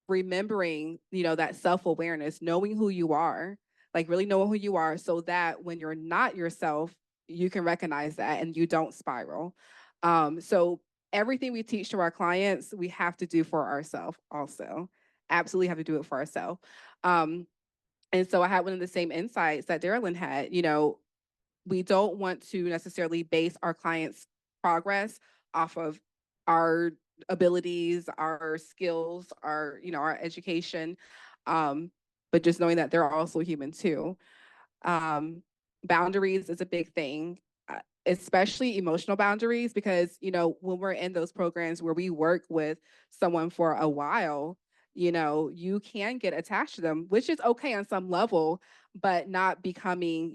remembering, that self-awareness, knowing who you are, like really knowing who you are so that when you're not yourself, you can recognize that and you don't spiral. So everything we teach to our clients, we have to do for ourselves also. Absolutely have to do it for ourselves. And so I had one of the same insights that Darylyn had. We don't want to necessarily base our clients' progress off of our abilities, our skills, our education, but just knowing that they're also human too. Boundaries is a big thing, especially emotional boundaries, because, when we're in those programs where we work with someone for a while, you can get attached to them, which is okay on some level, but not becoming,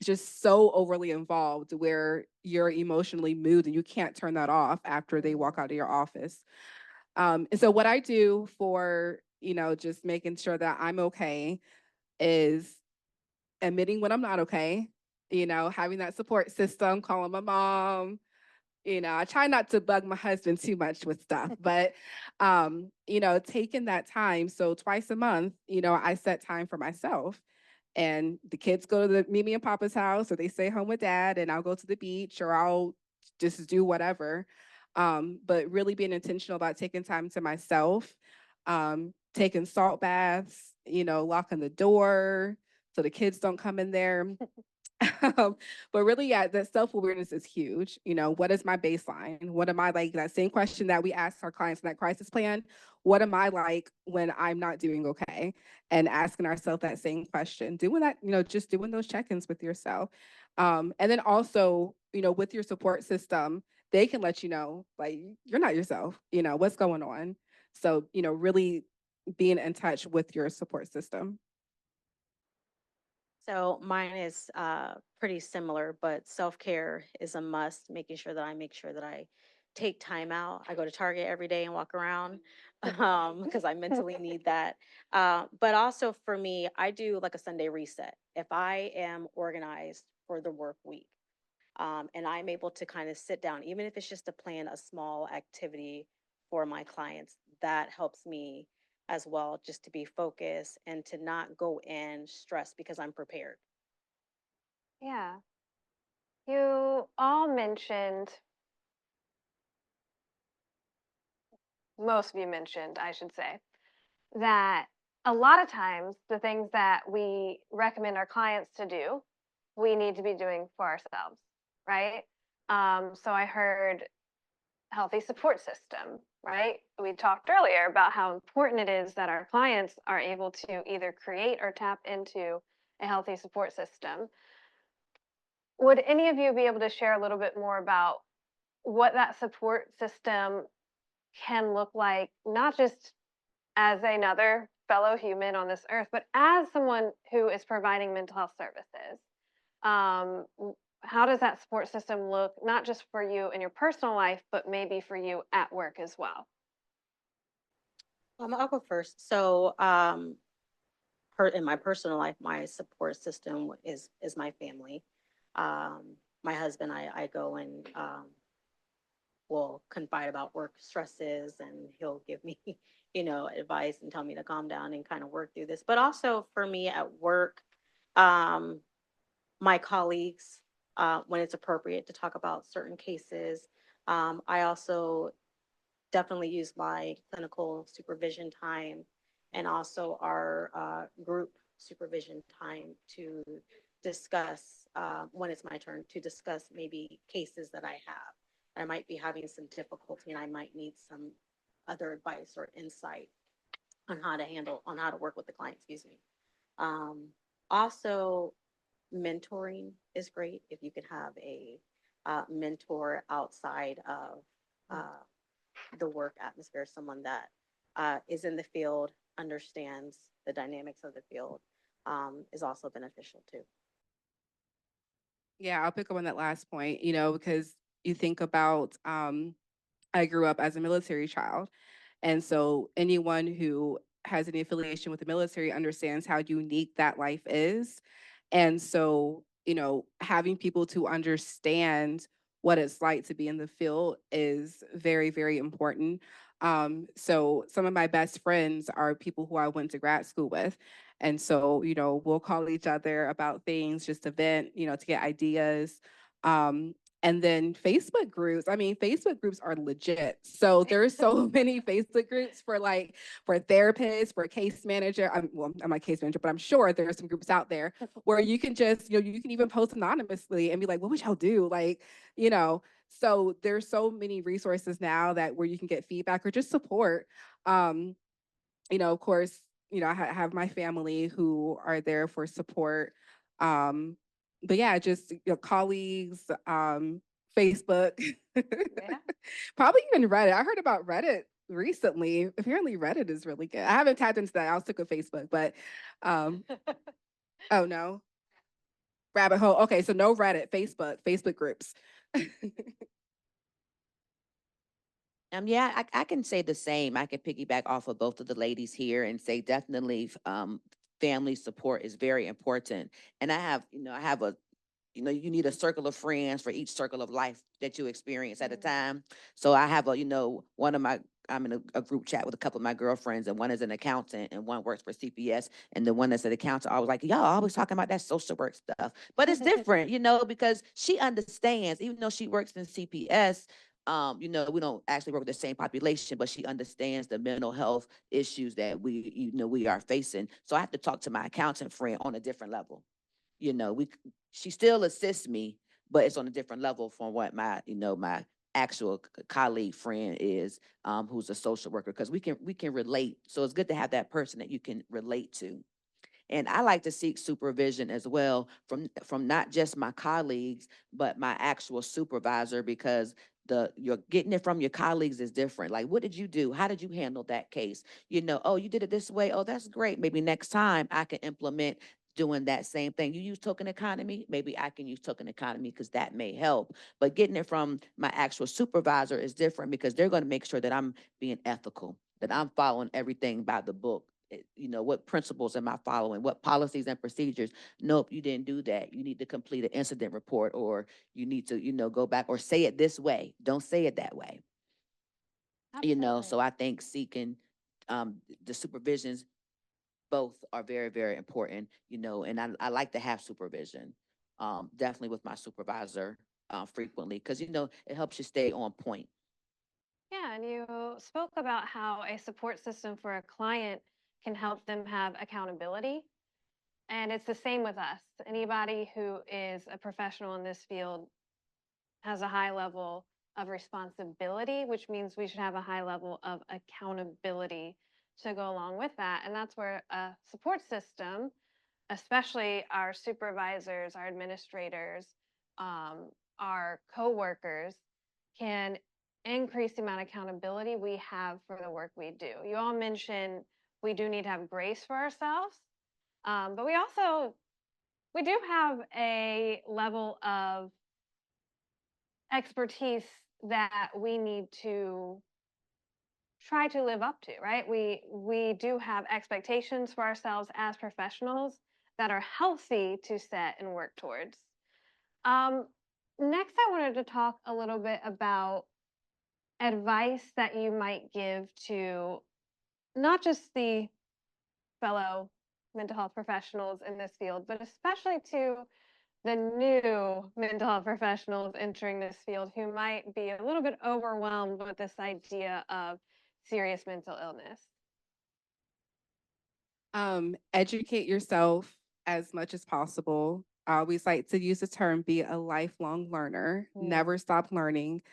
just so overly involved where you're emotionally moved and you can't turn that off after they walk out of your office. And so what I do for, just making sure that I'm okay is admitting when I'm not okay, having that support system, calling my mom. I try not to bug my husband too much with stuff, but, taking that time. So twice a month, I set time for myself. And the kids go to the Mimi and Papa's house, or they stay home with dad, and I'll go to the beach, or I'll just do whatever. But really being intentional about taking time to myself, taking salt baths, locking the door so the kids don't come in there. But really, yeah, that self-awareness is huge. What is my baseline? What am I like? That same question that we ask our clients in that crisis plan. What am I like when I'm not doing okay? And asking ourselves that same question, doing that, just doing those check-ins with yourself. And then also, with your support system, they can let you know, like, you're not yourself, what's going on. So, really being in touch with your support system. So mine is pretty similar, but self-care is a must, making sure that I take time out. I go to Target every day and walk around because I mentally need that. But also for me, I do like a Sunday reset. If I am organized for the work week, and I'm able to kind of sit down, even if it's just to plan a small activity for my clients, that helps me as well, just to be focused and to not go in stressed because I'm prepared. Yeah. You all mentioned, most of you mentioned, I should say, that a lot of times the things that we recommend our clients to do, we need to be doing for ourselves, right? So I heard healthy support system, right? We talked earlier about how important it is that our clients are able to either create or tap into a healthy support system. Would any of you be able to share a little bit more about what that support system can look like, not just as another fellow human on this earth, but as someone who is providing mental health services? How does that support system look, not just for you in your personal life, but maybe for you at work as well? I'll go first. So, in my personal life, my support system is my family. My husband, I go and will confide about work stresses, and he'll give me, advice and tell me to calm down and kind of work through this. But also for me at work, um, my colleagues, when it's appropriate to talk about certain cases. I also definitely use my clinical supervision time and also our group supervision time to discuss, when it's my turn, to discuss maybe cases that I have. I might be having some difficulty and I might need some other advice or insight on how to work with the client, excuse me. Um, Also, mentoring is great if you could have a mentor outside of uh, the work atmosphere, someone that is in the field, understands the dynamics of the field, is also beneficial too. Yeah, I'll pick up on that last point, because you think about, I grew up as a military child. And so anyone who has any affiliation with the military understands how unique that life is. And so, having people to understand what it's like to be in the field is very, very important. So some of my best friends are people who I went to grad school with. And so, we'll call each other about things just to vent, to get ideas. And then Facebook groups. I mean, Facebook groups are legit. So there's so many Facebook groups for therapists, for case manager. I'm not a case manager, but I'm sure there are some groups out there where you can just, you can even post anonymously and be like, what would y'all do? So there's so many resources now that where you can get feedback or just support. Of course, I have my family who are there for support. But yeah, just colleagues, Facebook, Yeah. probably even Reddit. I heard about Reddit recently. Apparently Reddit is really good. I haven't tapped into that. I was sick of Facebook, but oh no. Rabbit hole. Okay, so no Reddit, Facebook groups. Yeah, I can say the same. I can piggyback off of both of the ladies here and say definitely family support is very important. And I have a you need a circle of friends for each circle of life that you experience at a time. So I have one of my, I'm in a group chat with a couple of my girlfriends, and one is an accountant and one works for CPS. And the one that's an accountant, I was like, y'all always talking about that social work stuff. But it's different, because she understands, even though she works in CPS, we don't actually work with the same population, but she understands the mental health issues that we are facing. So I have to talk to my accountant friend on a different level. She still assists me, but it's on a different level from what my actual colleague friend is, who's a social worker, because we can relate. So it's good to have that person that you can relate to. And I like to seek supervision as well from not just my colleagues, but my actual supervisor, because you're getting it from your colleagues is different. Like, what did you do? How did you handle that case? Oh, you did it this way. Oh, that's great. Maybe next time I can implement doing that same thing. You use token economy, maybe I can use token economy because that may help. But getting it from my actual supervisor is different, because they're going to make sure that I'm being ethical, that I'm following everything by the book. What principles am I following? What policies and procedures? Nope, you didn't do that. You need to complete an incident report, or you need to, go back or say it this way. Don't say it that way. Absolutely. So I think seeking the supervisions both are very, very important, and I like to have supervision, definitely with my supervisor frequently, because, it helps you stay on point. Yeah, and you spoke about how a support system for a client can help them have accountability. And it's the same with us. Anybody who is a professional in this field has a high level of responsibility, which means we should have a high level of accountability to go along with that. And that's where a support system, especially our supervisors, our administrators, our coworkers, can increase the amount of accountability we have for the work we do. You all mentioned we do need to have grace for ourselves, but we do have a level of expertise that we need to try to live up to, right? We do have expectations for ourselves as professionals that are healthy to set and work towards. Um, Next, I wanted to talk a little bit about advice that you might give to not just the fellow mental health professionals in this field, but especially to the new mental health professionals entering this field who might be a little bit overwhelmed with this idea of serious mental illness. Educate yourself as much as possible. I always like to use the term be a lifelong learner, never stop learning.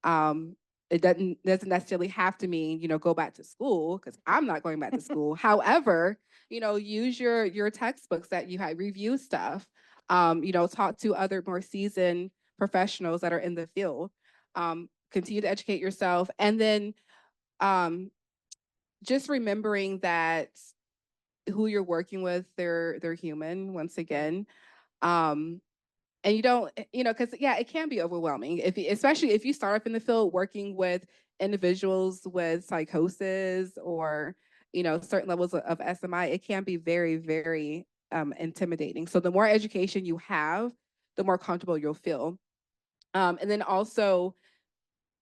It doesn't necessarily have to mean, go back to school, because I'm not going back to school. However, use your textbooks that you had, review stuff, talk to other more seasoned professionals that are in the field. Continue to educate yourself. And then just remembering that who you're working with, they're human once again. And you don't, because yeah, it can be overwhelming especially if you start off in the field working with individuals with psychosis or certain levels of SMI. It can be very, very intimidating. So the more education you have, the more comfortable you'll feel. And then also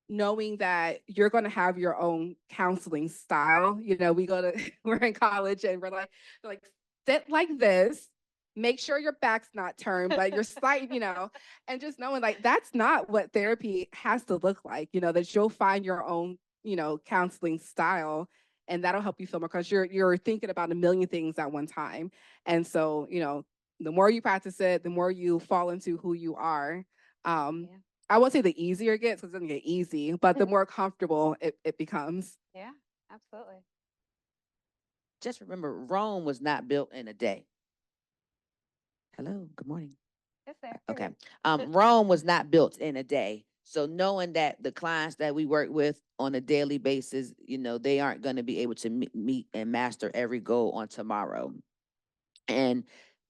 knowing that you're going to have your own counseling style. You know, we're in college and we're like, sit like this, make sure your back's not turned, but your side, and just knowing like that's not what therapy has to look like, that you'll find your own, counseling style. And that'll help you feel more because you're thinking about a million things at one time. And so, the more you practice it, the more you fall into who you are. Yeah. I won't say the easier it gets because it doesn't get easy, but the more comfortable it becomes. Yeah, absolutely. Just remember, Rome was not built in a day. Hello, good morning. It's there. Okay. Rome was not built in a day. So knowing that the clients that we work with on a daily basis, they aren't going to be able to meet and master every goal on tomorrow. And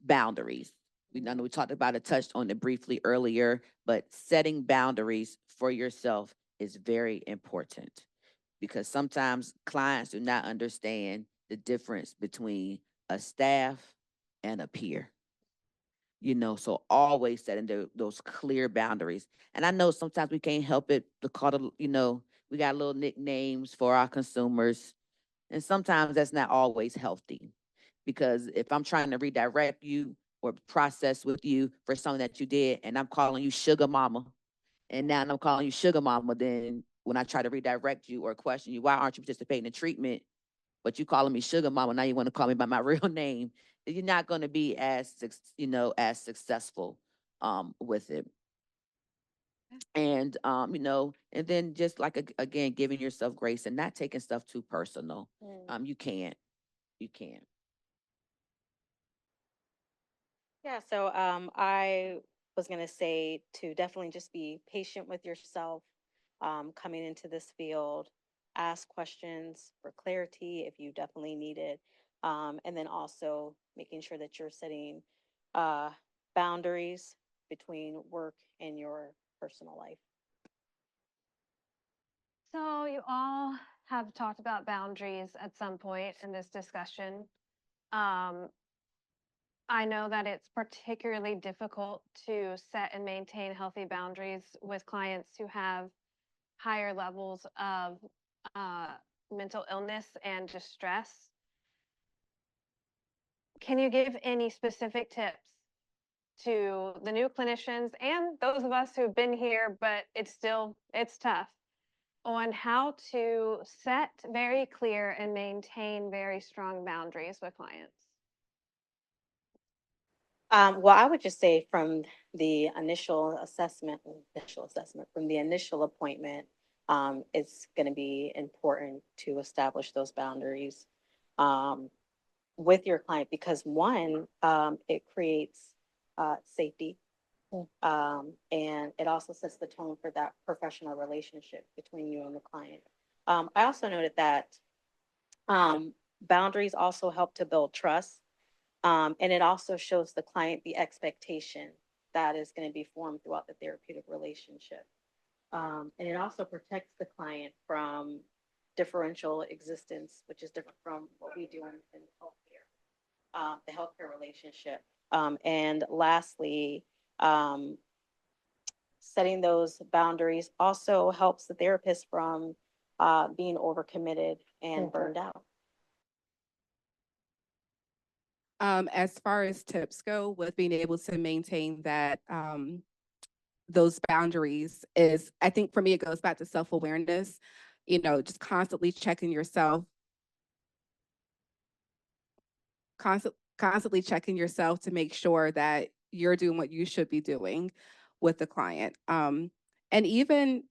boundaries. I know we talked about it, touched on it briefly earlier, but setting boundaries for yourself is very important because sometimes clients do not understand the difference between a staff and a peer. So always setting those clear boundaries. And I know sometimes we can't help it to call it, we got little nicknames for our consumers. And sometimes that's not always healthy because if I'm trying to redirect you or process with you for something that you did and I'm calling you sugar mama, and now I'm calling you sugar mama, then when I try to redirect you or question you, why aren't you participating in treatment, but you calling me sugar mama, now you want to call me by my real name, you're not going to be as successful with it. And and then just like again, giving yourself grace and not taking stuff too personal. You can't. Yeah, so I was going to say to definitely just be patient with yourself coming into this field, ask questions for clarity if you definitely need it, and then also making sure that you're setting uh, boundaries between work and your personal life. So you all have talked about boundaries at some point in this discussion. Um, I know that it's particularly difficult to set and maintain healthy boundaries with clients who have higher levels of uh, mental illness and distress. Can you give any specific tips to the new clinicians and those of us who've been here, but it's tough, on how to set very clear and maintain very strong boundaries with clients? Well, I would just say from the from the initial appointment, it's going to be important to establish those boundaries um, with your client because one, it creates safety, and it also sets the tone for that professional relationship between you and the client. I also noted that boundaries also help to build trust. And it also shows the client the expectation that is going to be formed throughout the therapeutic relationship. And it also protects the client from differential existence, which is different from what we do in healthcare, the healthcare relationship. And lastly, setting those boundaries also helps the therapist from being overcommitted and burned out. As far as tips go with being able to maintain that, those boundaries is, I think for me, it goes back to self-awareness, just constantly checking yourself, constantly checking yourself to make sure that you're doing what you should be doing with the client. And even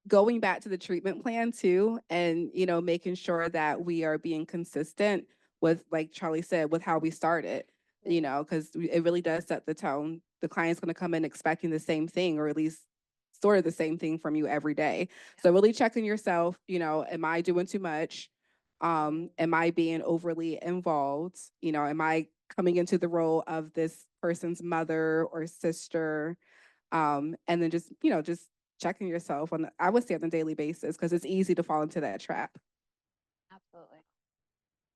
going back to the treatment plan too, and making sure that we are being consistent with, like Charlie said, with how we started, because it really does set the tone. The client's going to come in expecting the same thing, or at least sort of the same thing from you every day. So really checking yourself, am I doing too much? Am I being overly involved? Am I coming into the role of this person's mother or sister? And then just checking yourself on, I would say on a daily basis, because it's easy to fall into that trap. Absolutely.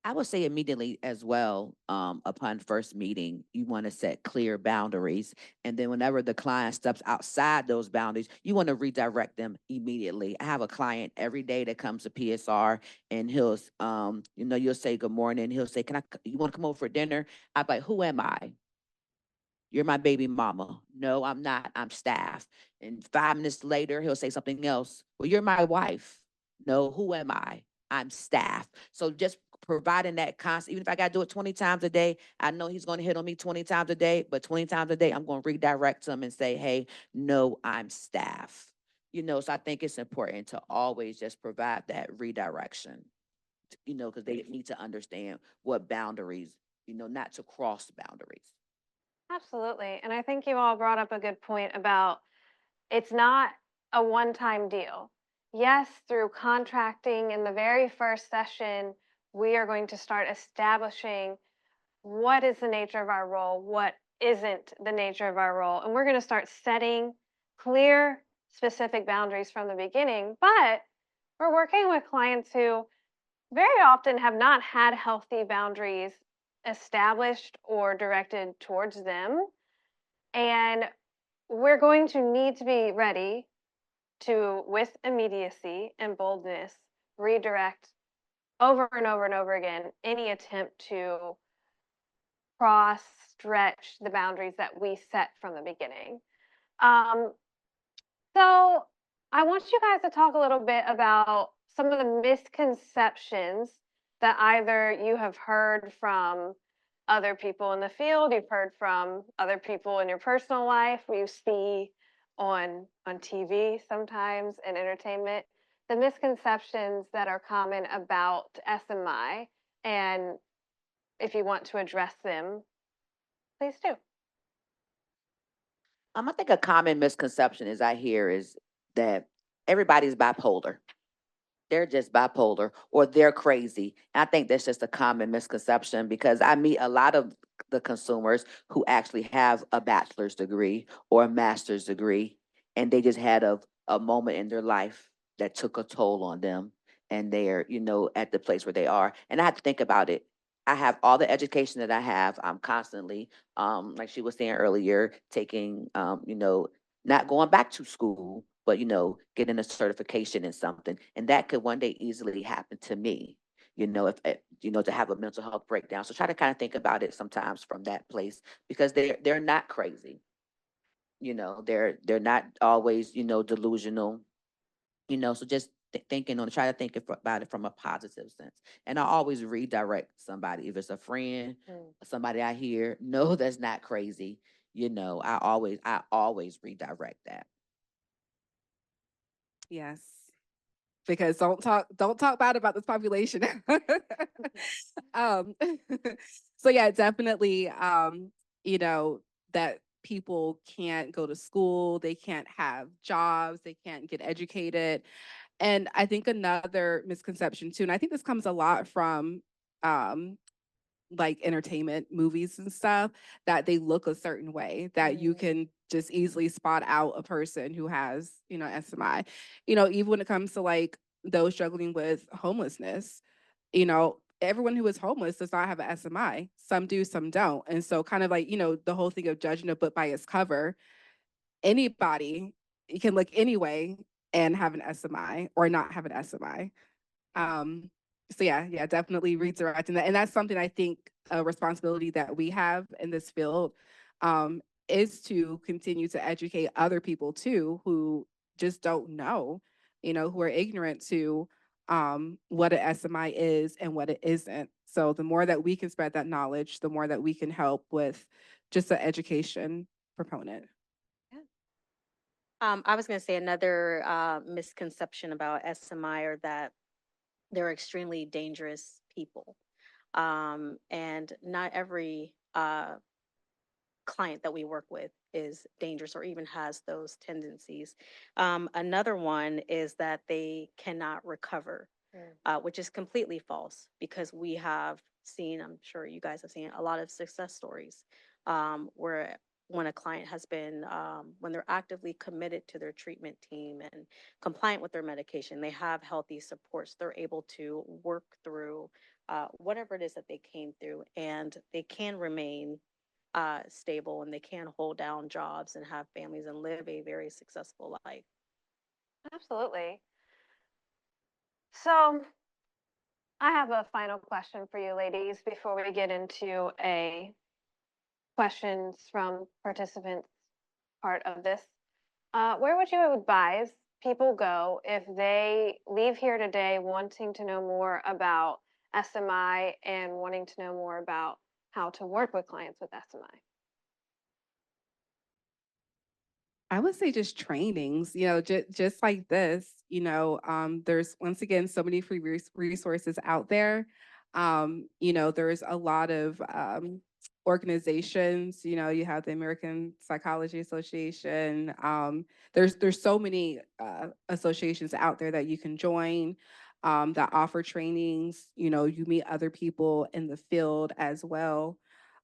I would say immediately as well, upon first meeting, you want to set clear boundaries. And then whenever the client steps outside those boundaries, you want to redirect them immediately. I have a client every day that comes to PSR and you'll say good morning. He'll say, you want to come over for dinner? I'm like, who am I? You're my baby mama. No, I'm not. I'm staff. And 5 minutes later, he'll say something else. Well, you're my wife. No, who am I? I'm staff. So just providing that constant, even if I got to do it 20 times a day, I know he's going to hit on me 20 times a day, but 20 times a day, I'm going to redirect him and say, hey, no, I'm staff. So I think it's important to always just provide that redirection, because they need to understand what boundaries, not to cross boundaries. Absolutely. And I think you all brought up a good point about it's not a one-time deal. Yes, through contracting in the very first session, we are going to start establishing what is the nature of our role, what isn't the nature of our role. And we're going to start setting clear, specific boundaries from the beginning. But we're working with clients who very often have not had healthy boundaries established or directed towards them. And we're going to need to be ready to, with immediacy and boldness, redirect over and over and over again any attempt to cross, stretch the boundaries that we set from the beginning. Um, so I want you guys to talk a little bit about some of the misconceptions that either you have heard from other people in the field, you've heard from other people in your personal life, you see on TV sometimes in entertainment, the misconceptions that are common about SMI, and if you want to address them, please do. I think a common misconception is I hear is that everybody's bipolar. They're just bipolar or they're crazy. And I think that's just a common misconception because I meet a lot of the consumers who actually have a bachelor's degree or a master's degree, and they just had a moment in their life that took a toll on them, and they're, at the place where they are. And I have to think about it. I have all the education that I have. I'm constantly, like she was saying earlier, taking, not going back to school, but getting a certification in something, and that could one day easily happen to me. If to have a mental health breakdown. So try to kind of think about it sometimes from that place because they're not crazy. They're not always delusional. So just thinking on try to think about it from a positive sense. And I always redirect somebody if it's a friend, somebody I hear. No, that's not crazy. I always redirect that. Yes. Because don't talk bad about this population. um so yeah, definitely that people can't go to school, they can't have jobs, they can't get educated. And I think another misconception too, and I think this comes a lot from um like entertainment movies and stuff, that they look a certain way, that you can just easily spot out a person who has, SMI. Even when it comes to like those struggling with homelessness, everyone who is homeless does not have an SMI. Some do, some don't. And so kind of like, the whole thing of judging a book by its cover, anybody can look anyway and have an SMI or not have an SMI. So yeah, definitely redirecting that. And that's something I think a responsibility that we have in this field is to continue to educate other people too, who just don't know, who are ignorant to what an SMI is and what it isn't. So the more that we can spread that knowledge, the more that we can help with just the education proponent. I was going to say another misconception about SMI are that they're extremely dangerous people. And not every client that we work with is dangerous or even has those tendencies. Another one is that they cannot recover, which is completely false because we have seen, I'm sure you guys have seen a lot of success stories where when a client has been, when they're actively committed to their treatment team and compliant with their medication, they have healthy supports, they're able to work through whatever it is that they came through, and they can remain stable, and they can hold down jobs and have families and live a very successful life. Absolutely. So I have a final question for you ladies before we get into a questions from participants part of this. Where would you advise people go if they leave here today wanting to know more about SMI and wanting to know more about how to work with clients with SMI? I would say just trainings, just like this, there's once again so many free resources out there. There's a lot of organizations, you have the American Psychology Association. There's so many associations out there that you can join that offer trainings. You meet other people in the field as well.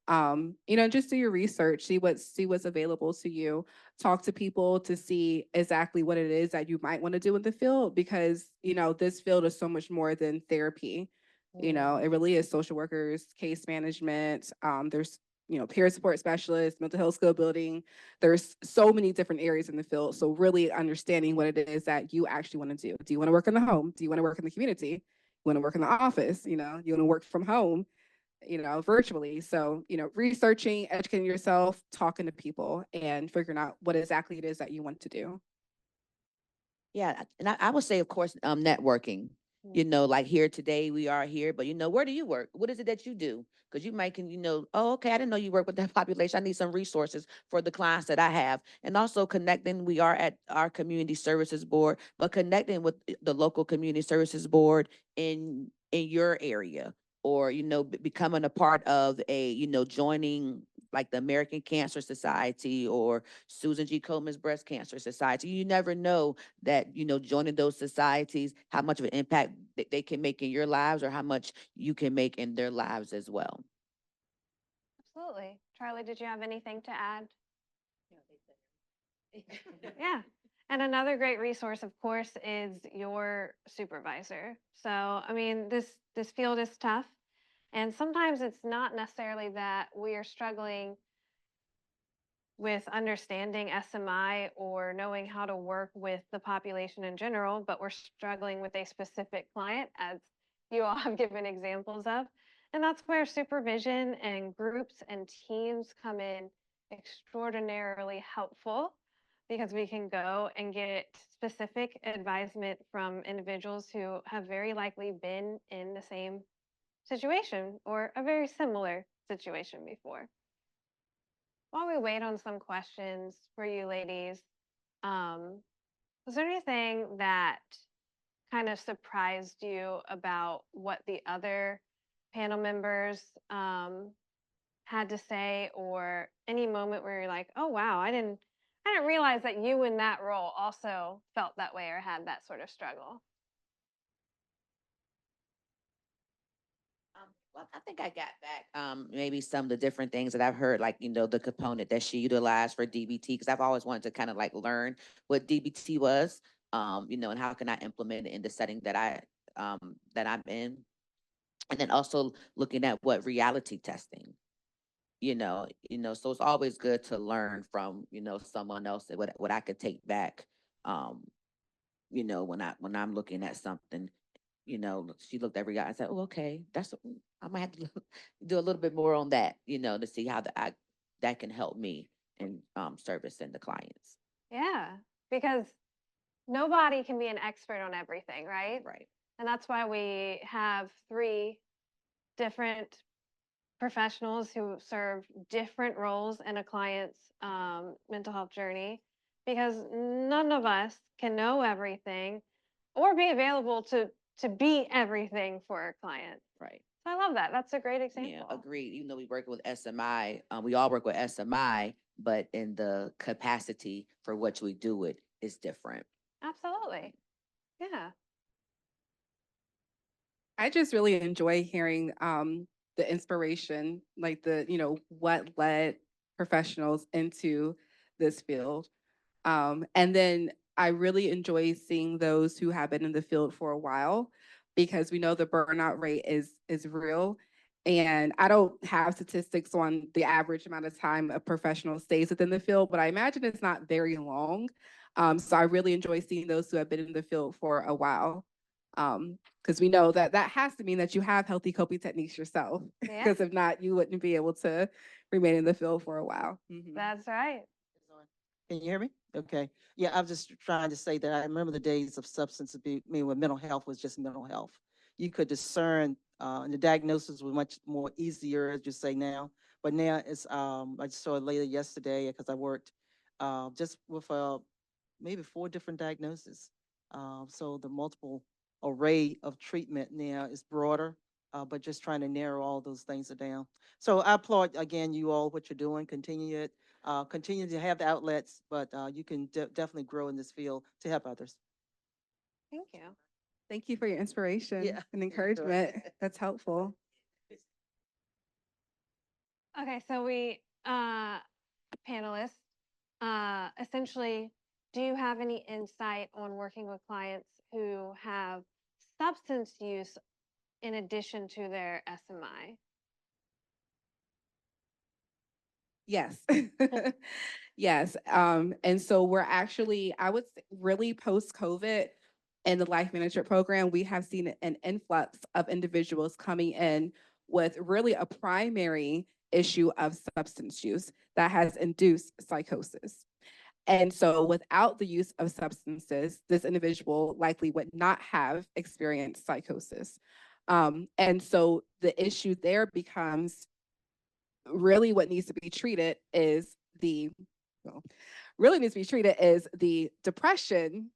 Just do your research, see what's available to you, talk to people to see exactly what it is that you might want to do in the field, because this field is so much more than therapy. It really is social workers, case management. There's peer support specialists, mental health skill building. There's so many different areas in the field, so really understanding what it is that you actually want to do. Do you want to work in the home? Do you want to work in the community? You want to work in the office? You want to work from home, virtually. So, researching, educating yourself, talking to people, and figuring out what exactly it is that you want to do. Yeah, and I would say, of course, networking. Like here today, we are here, but where do you work? What is it that you do? Because you might can, oh, okay, I didn't know you work with that population. I need some resources for the clients that I have. And also connecting, we are at our community services board, but connecting with the local community services board in your area, or, becoming a part of a, joining like the American Cancer Society or Susan G. Komen Breast Cancer Society. You never know that, joining those societies, how much of an impact they can make in your lives, or how much you can make in their lives as well. Absolutely. Charlie, did you have anything to add? Yeah. And another great resource, of course, is your supervisor. So, I mean, this field is tough, and sometimes it's not necessarily that we are struggling with understanding SMI or knowing how to work with the population in general, but we're struggling with a specific client, as you all have given examples of. And that's where supervision and groups and teams come in extraordinarily helpful, because we can go and get specific advisement from individuals who have very likely been in the same situation or a very similar situation before. While we wait on some questions for you ladies, was there anything that kind of surprised you about what the other panel members had to say, or any moment where you're like, oh wow, I didn't realize that you in that role also felt that way or had that sort of struggle? Well, I think I got back maybe some of the different things that I've heard, like, the component that she utilized for DBT, because I've always wanted to kind of like learn what DBT was, and how can I implement it in the setting that I'm in. And then also looking at what reality testing, so it's always good to learn from, someone else, that what I could take back, um, when I'm looking at something. She looked every guy and said, "Oh, okay, I might have to do a little bit more on that, to see how that can help me in servicing the clients." Yeah, because nobody can be an expert on everything, right? Right. And that's why we have three different professionals who serve different roles in a client's mental health journey, because none of us can know everything or be available to be everything for a client. Right. So I love that. That's a great Yeah, example. agreed. Even though we work with SMI, we all work with SMI, but in the capacity for which we do it is different. Absolutely. Yeah. I just really enjoy hearing the inspiration, like what led professionals into this field. And then I really enjoy seeing those who have been in the field for a while, because we know the burnout rate is real. And I don't have statistics on the average amount of time a professional stays within the field, but I imagine it's not very long. So I really enjoy seeing those who have been in the field for a while. Because we know that that has to mean that you have healthy coping techniques yourself. Yeah. Because if not, you wouldn't be able to remain in the field for a while. That's right. Can you hear me? Okay. Yeah, I'm just trying to say that I remember the days of substance abuse, I mean, when mental health was just mental health. You could discern, and the diagnosis was much more easier, as you say now. But now it's, I just saw a lady yesterday because I worked just with maybe 4 different diagnoses. So the multiple array of treatment now is broader, but just trying to narrow all those things down. So I applaud again you all what you're doing. Continue it. Continue to have the outlets, but you can definitely grow in this field to help others. Thank you. Thank you for your inspiration Yeah, and sure. encouragement. That's helpful. Okay, so we, panelists, essentially, do you have any insight on working with clients who have substance use in addition to their SMI? Yes. Yes. And so we're actually, I would say really post-COVID in the life management program, we have seen an influx of individuals coming in with really a primary issue of substance use that has induced psychosis. And so without the use of substances, this individual likely would not have experienced psychosis. And so the issue there becomes really what needs to be treated is well, really needs to be treated is the depression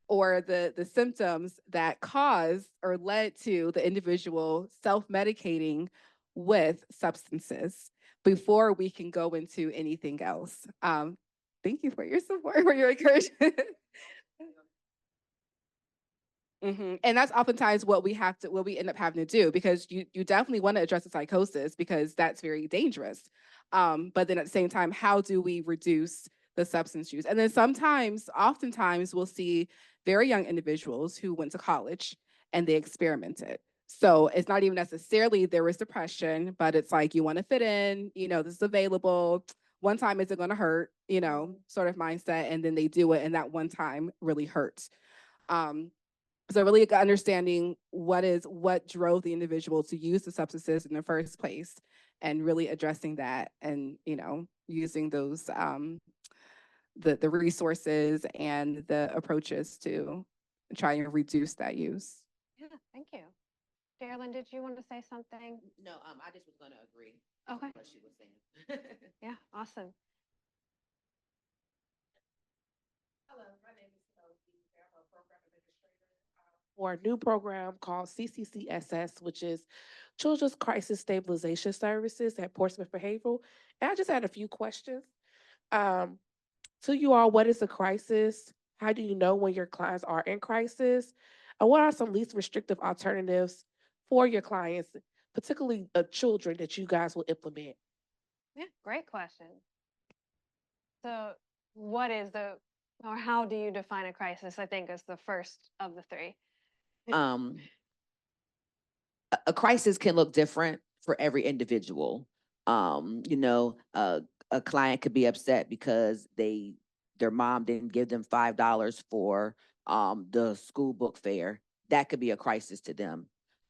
or the symptoms that caused or led to the individual self-medicating with substances before we can go into anything else. Thank you for your support, for your encouragement. And that's oftentimes what we end up having to do, because you definitely want to address the psychosis because that's very dangerous. But then at the same time, how do we reduce the substance use? And then oftentimes we'll see very young individuals who went to college and they experimented. So it's not even necessarily there was depression, but it's like you want to fit in, this is available. One time isn't going to hurt, sort of mindset. And then they do it. And that one time really hurts. So really understanding what drove the individual to use the substances in the first place, and really addressing that, and using those the resources and the approaches to try and reduce that use. Yeah, thank you. Darylyn, did you want to say something? No, I just was gonna agree. Okay. with what she was saying. Yeah, awesome. Hello, my name is Kelsey. I'm a program administrator for a new program called CCCSS, which is Children's Crisis Stabilization Services at Portsmouth Behavioral. And I just had a few questions. Um, to you all, what is a crisis? How do you know when your clients are in crisis? And what are some least restrictive alternatives for your clients, particularly children, that you guys will implement? Yeah, great question. So how do you define a crisis? I think is the first of the three. um, a crisis can look different for every individual. A client could be upset because their mom didn't give them $5 for the school book fare. That could be a crisis to them.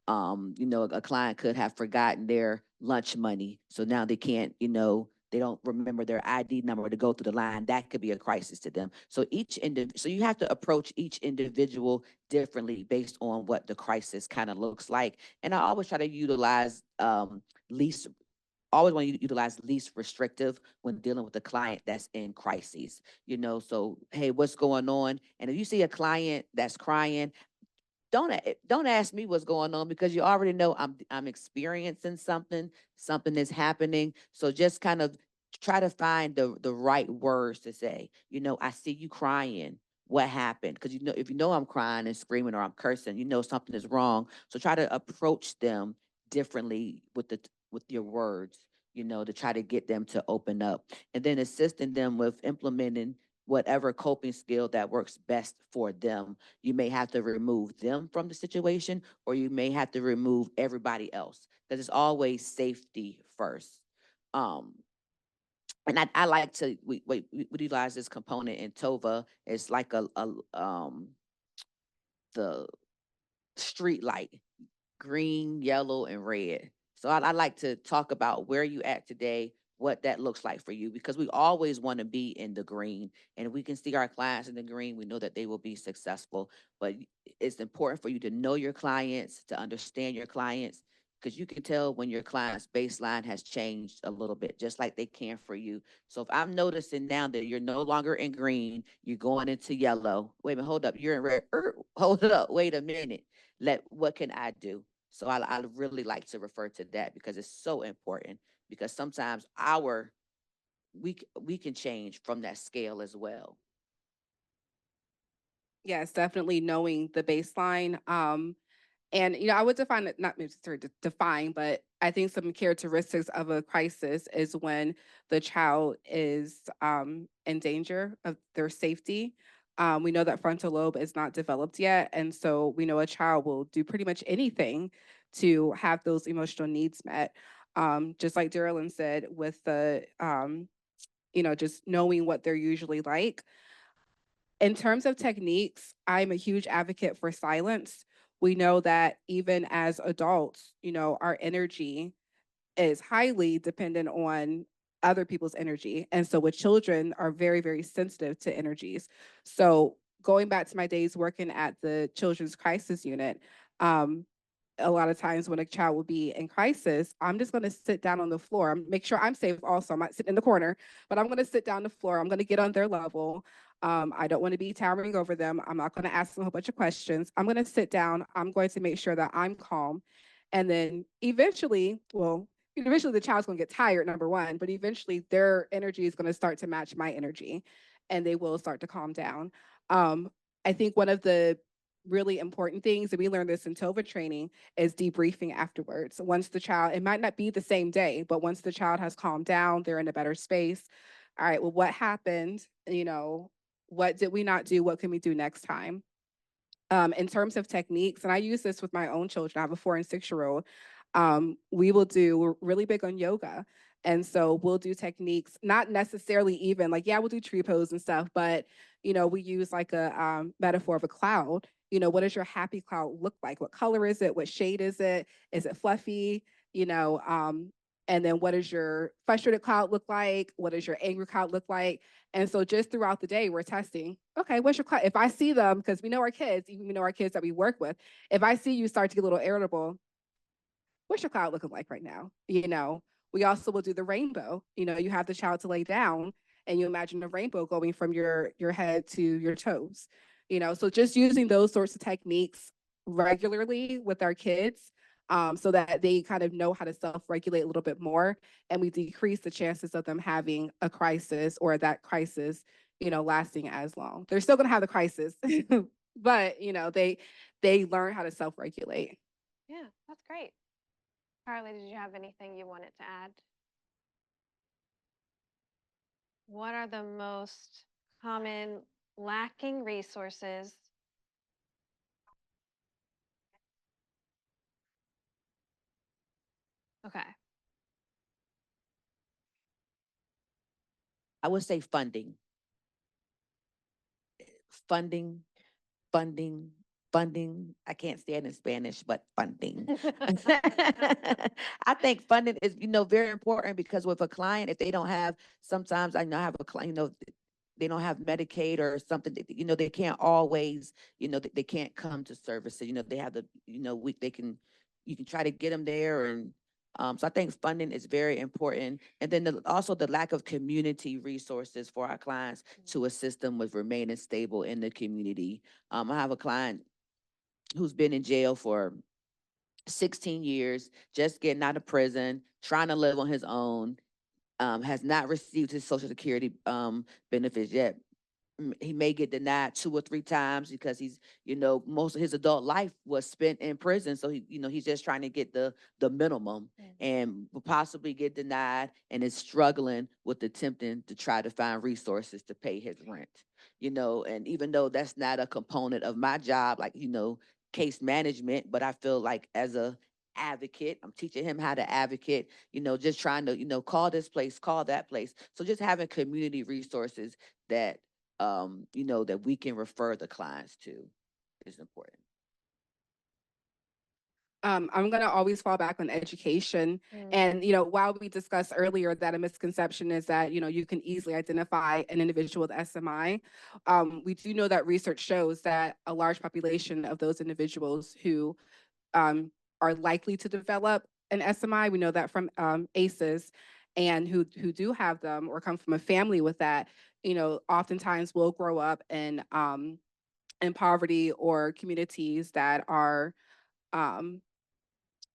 A client could have forgotten their lunch money, so now they can't, they don't remember their ID number to go through the line. That could be a crisis to them. So so you have to approach each individual differently based on what the crisis kind of looks like. And I always try to utilize least always want to utilize least restrictive when dealing with a client that's in crises. So hey, what's going on? And if you see a client that's crying, don't ask me what's going on, because you already know I'm experiencing something is happening. So just kind of try to find the right words to say. I see you crying. What happened? Because if I'm crying and screaming or I'm cursing, something is wrong. So try to approach them differently with your words, to try to get them to open up, and then assisting them with implementing whatever coping skill that works best for them. You may have to remove them from the situation, or you may have to remove everybody else, because it's always safety first. Um, and I like to, we utilize this component in TOVA. It's like the street light, green, yellow, and red. So I like to talk about where you at today, what that looks like for you, because we always want to be in the green. And if we can see our clients in the green, we know that they will be successful. But it's important for you to know your clients, to understand your clients, because you can tell when your client's baseline has changed a little bit, just like they can for you. So if I'm noticing now that you're no longer in green, you're going into yellow. Wait a minute, hold up, you're in red. Hold it up, wait a minute. What can I do? So I really like to refer to that, because it's so important, because sometimes we can change from that scale as well. Yes, definitely knowing the baseline. And I would define it, not necessarily define, but I think some characteristics of a crisis is when the child is in danger of their safety. We know that frontal lobe is not developed yet, and so we know a child will do pretty much anything to have those emotional needs met. Just like Darylyn said, with the just knowing what they're usually like. In terms of techniques, I'm a huge advocate for silence. We know that even as adults, our energy is highly dependent on other people's energy. And so with children are very, very sensitive to energies. So going back to my days working at the Children's Crisis Unit, um, a lot of times when a child will be in crisis, I'm just going to sit down on the floor, make sure I'm safe also. I'm not sitting in the corner, but I'm going to sit down on the floor. I'm going to get on their level. I don't want to be towering over them. I'm not going to ask them a whole bunch of questions. I'm going to sit down. I'm going to make sure that I'm calm. And then eventually the child's going to get tired, number one, but eventually their energy is going to start to match my energy and they will start to calm down. I think one of the really important things, and we learned this in TOVA training, is debriefing afterwards. Once the child, it might not be the same day, but once the child has calmed down, they're in a better space. All right, well, what happened? What did we not do? What can we do next time? In terms of techniques, and I use this with my own children, I have a 4 and 6-year-old. We're really big on yoga. And so we'll do techniques, not necessarily even like, yeah, we'll do tree pose and stuff, but, we use like a metaphor of a cloud. What does your happy cloud look like? What color is it? What shade is it? Is it fluffy? And then what does your frustrated cloud look like? What does your angry cloud look like? And so just throughout the day, we're testing, okay, what's your cloud? If I see them, because we know our kids, even we know our kids that we work with, if I see you start to get a little irritable, what's your cloud looking like right now? We also will do the rainbow. You have the child to lay down and you imagine a rainbow going from your head to your toes. So just using those sorts of techniques regularly with our kids, so that they kind of know how to self-regulate a little bit more, and we decrease the chances of them having a crisis, or that crisis, lasting as long. They're still going to have the crisis, but they learn how to self-regulate. Yeah, that's great. Carly, did you have anything you wanted to add? What are the most common lacking resources? Okay. I would say funding. Funding, funding, funding. I can't stand in Spanish, but funding. I think funding is, very important, because with a client, if they don't have, sometimes I know I have a client, they don't have Medicaid or something, they can't always, they can't come to services, they have the, you can try to get them there. And so I think funding is very important. And then also the lack of community resources for our clients to assist them with remaining stable in the community. I have a client who's been in jail for 16 years, just getting out of prison, trying to live on his own, has not received his Social Security benefits yet. he may get denied 2 or 3 times because most of his adult life was spent in prison. So he's just trying to get the minimum and will possibly get denied and is struggling with attempting to try to find resources to pay his rent. And even though that's not a component of my job, like, case management, but I feel like as a advocate, I'm teaching him how to advocate, just trying to, call this place, call that place. So just having community resources that, that we can refer the clients to is important. I'm going to always fall back on education. And, while we discussed earlier that a misconception is that, you can easily identify an individual with SMI, we do know that research shows that a large population of those individuals who are likely to develop an SMI, we know that from ACEs, and who do have them or come from a family with that, oftentimes will grow up in poverty or communities that are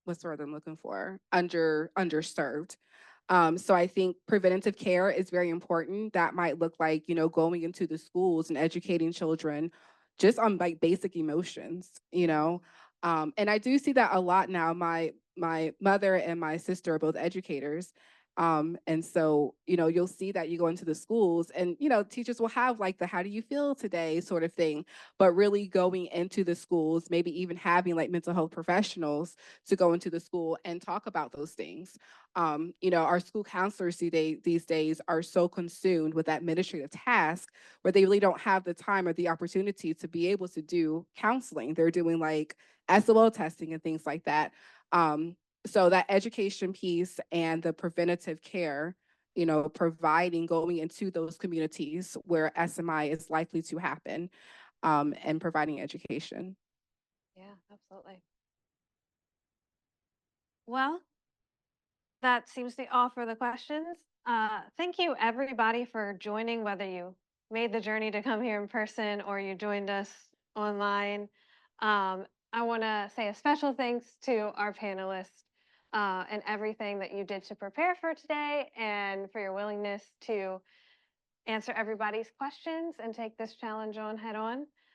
what's the word I'm looking for? Underserved. So I think preventative care is very important. That might look like, going into the schools and educating children just on like basic emotions. And I do see that a lot now. My mother and my sister are both educators. And so, you'll see that you go into the schools and, teachers will have like the how do you feel today sort of thing, but really going into the schools, maybe even having like mental health professionals to go into the school and talk about those things. Our school counselors these days are so consumed with administrative tasks where they really don't have the time or the opportunity to be able to do counseling. They're doing like SOL testing and things like that. So that education piece and the preventative care, providing going into those communities where SMI is likely to happen, and providing education. Yeah, absolutely. Well, that seems to be all for the questions. Thank you, everybody, for joining, whether you made the journey to come here in person or you joined us online. I want to say a special thanks to our panelists and everything that you did to prepare for today and for your willingness to answer everybody's questions and take this challenge on head on.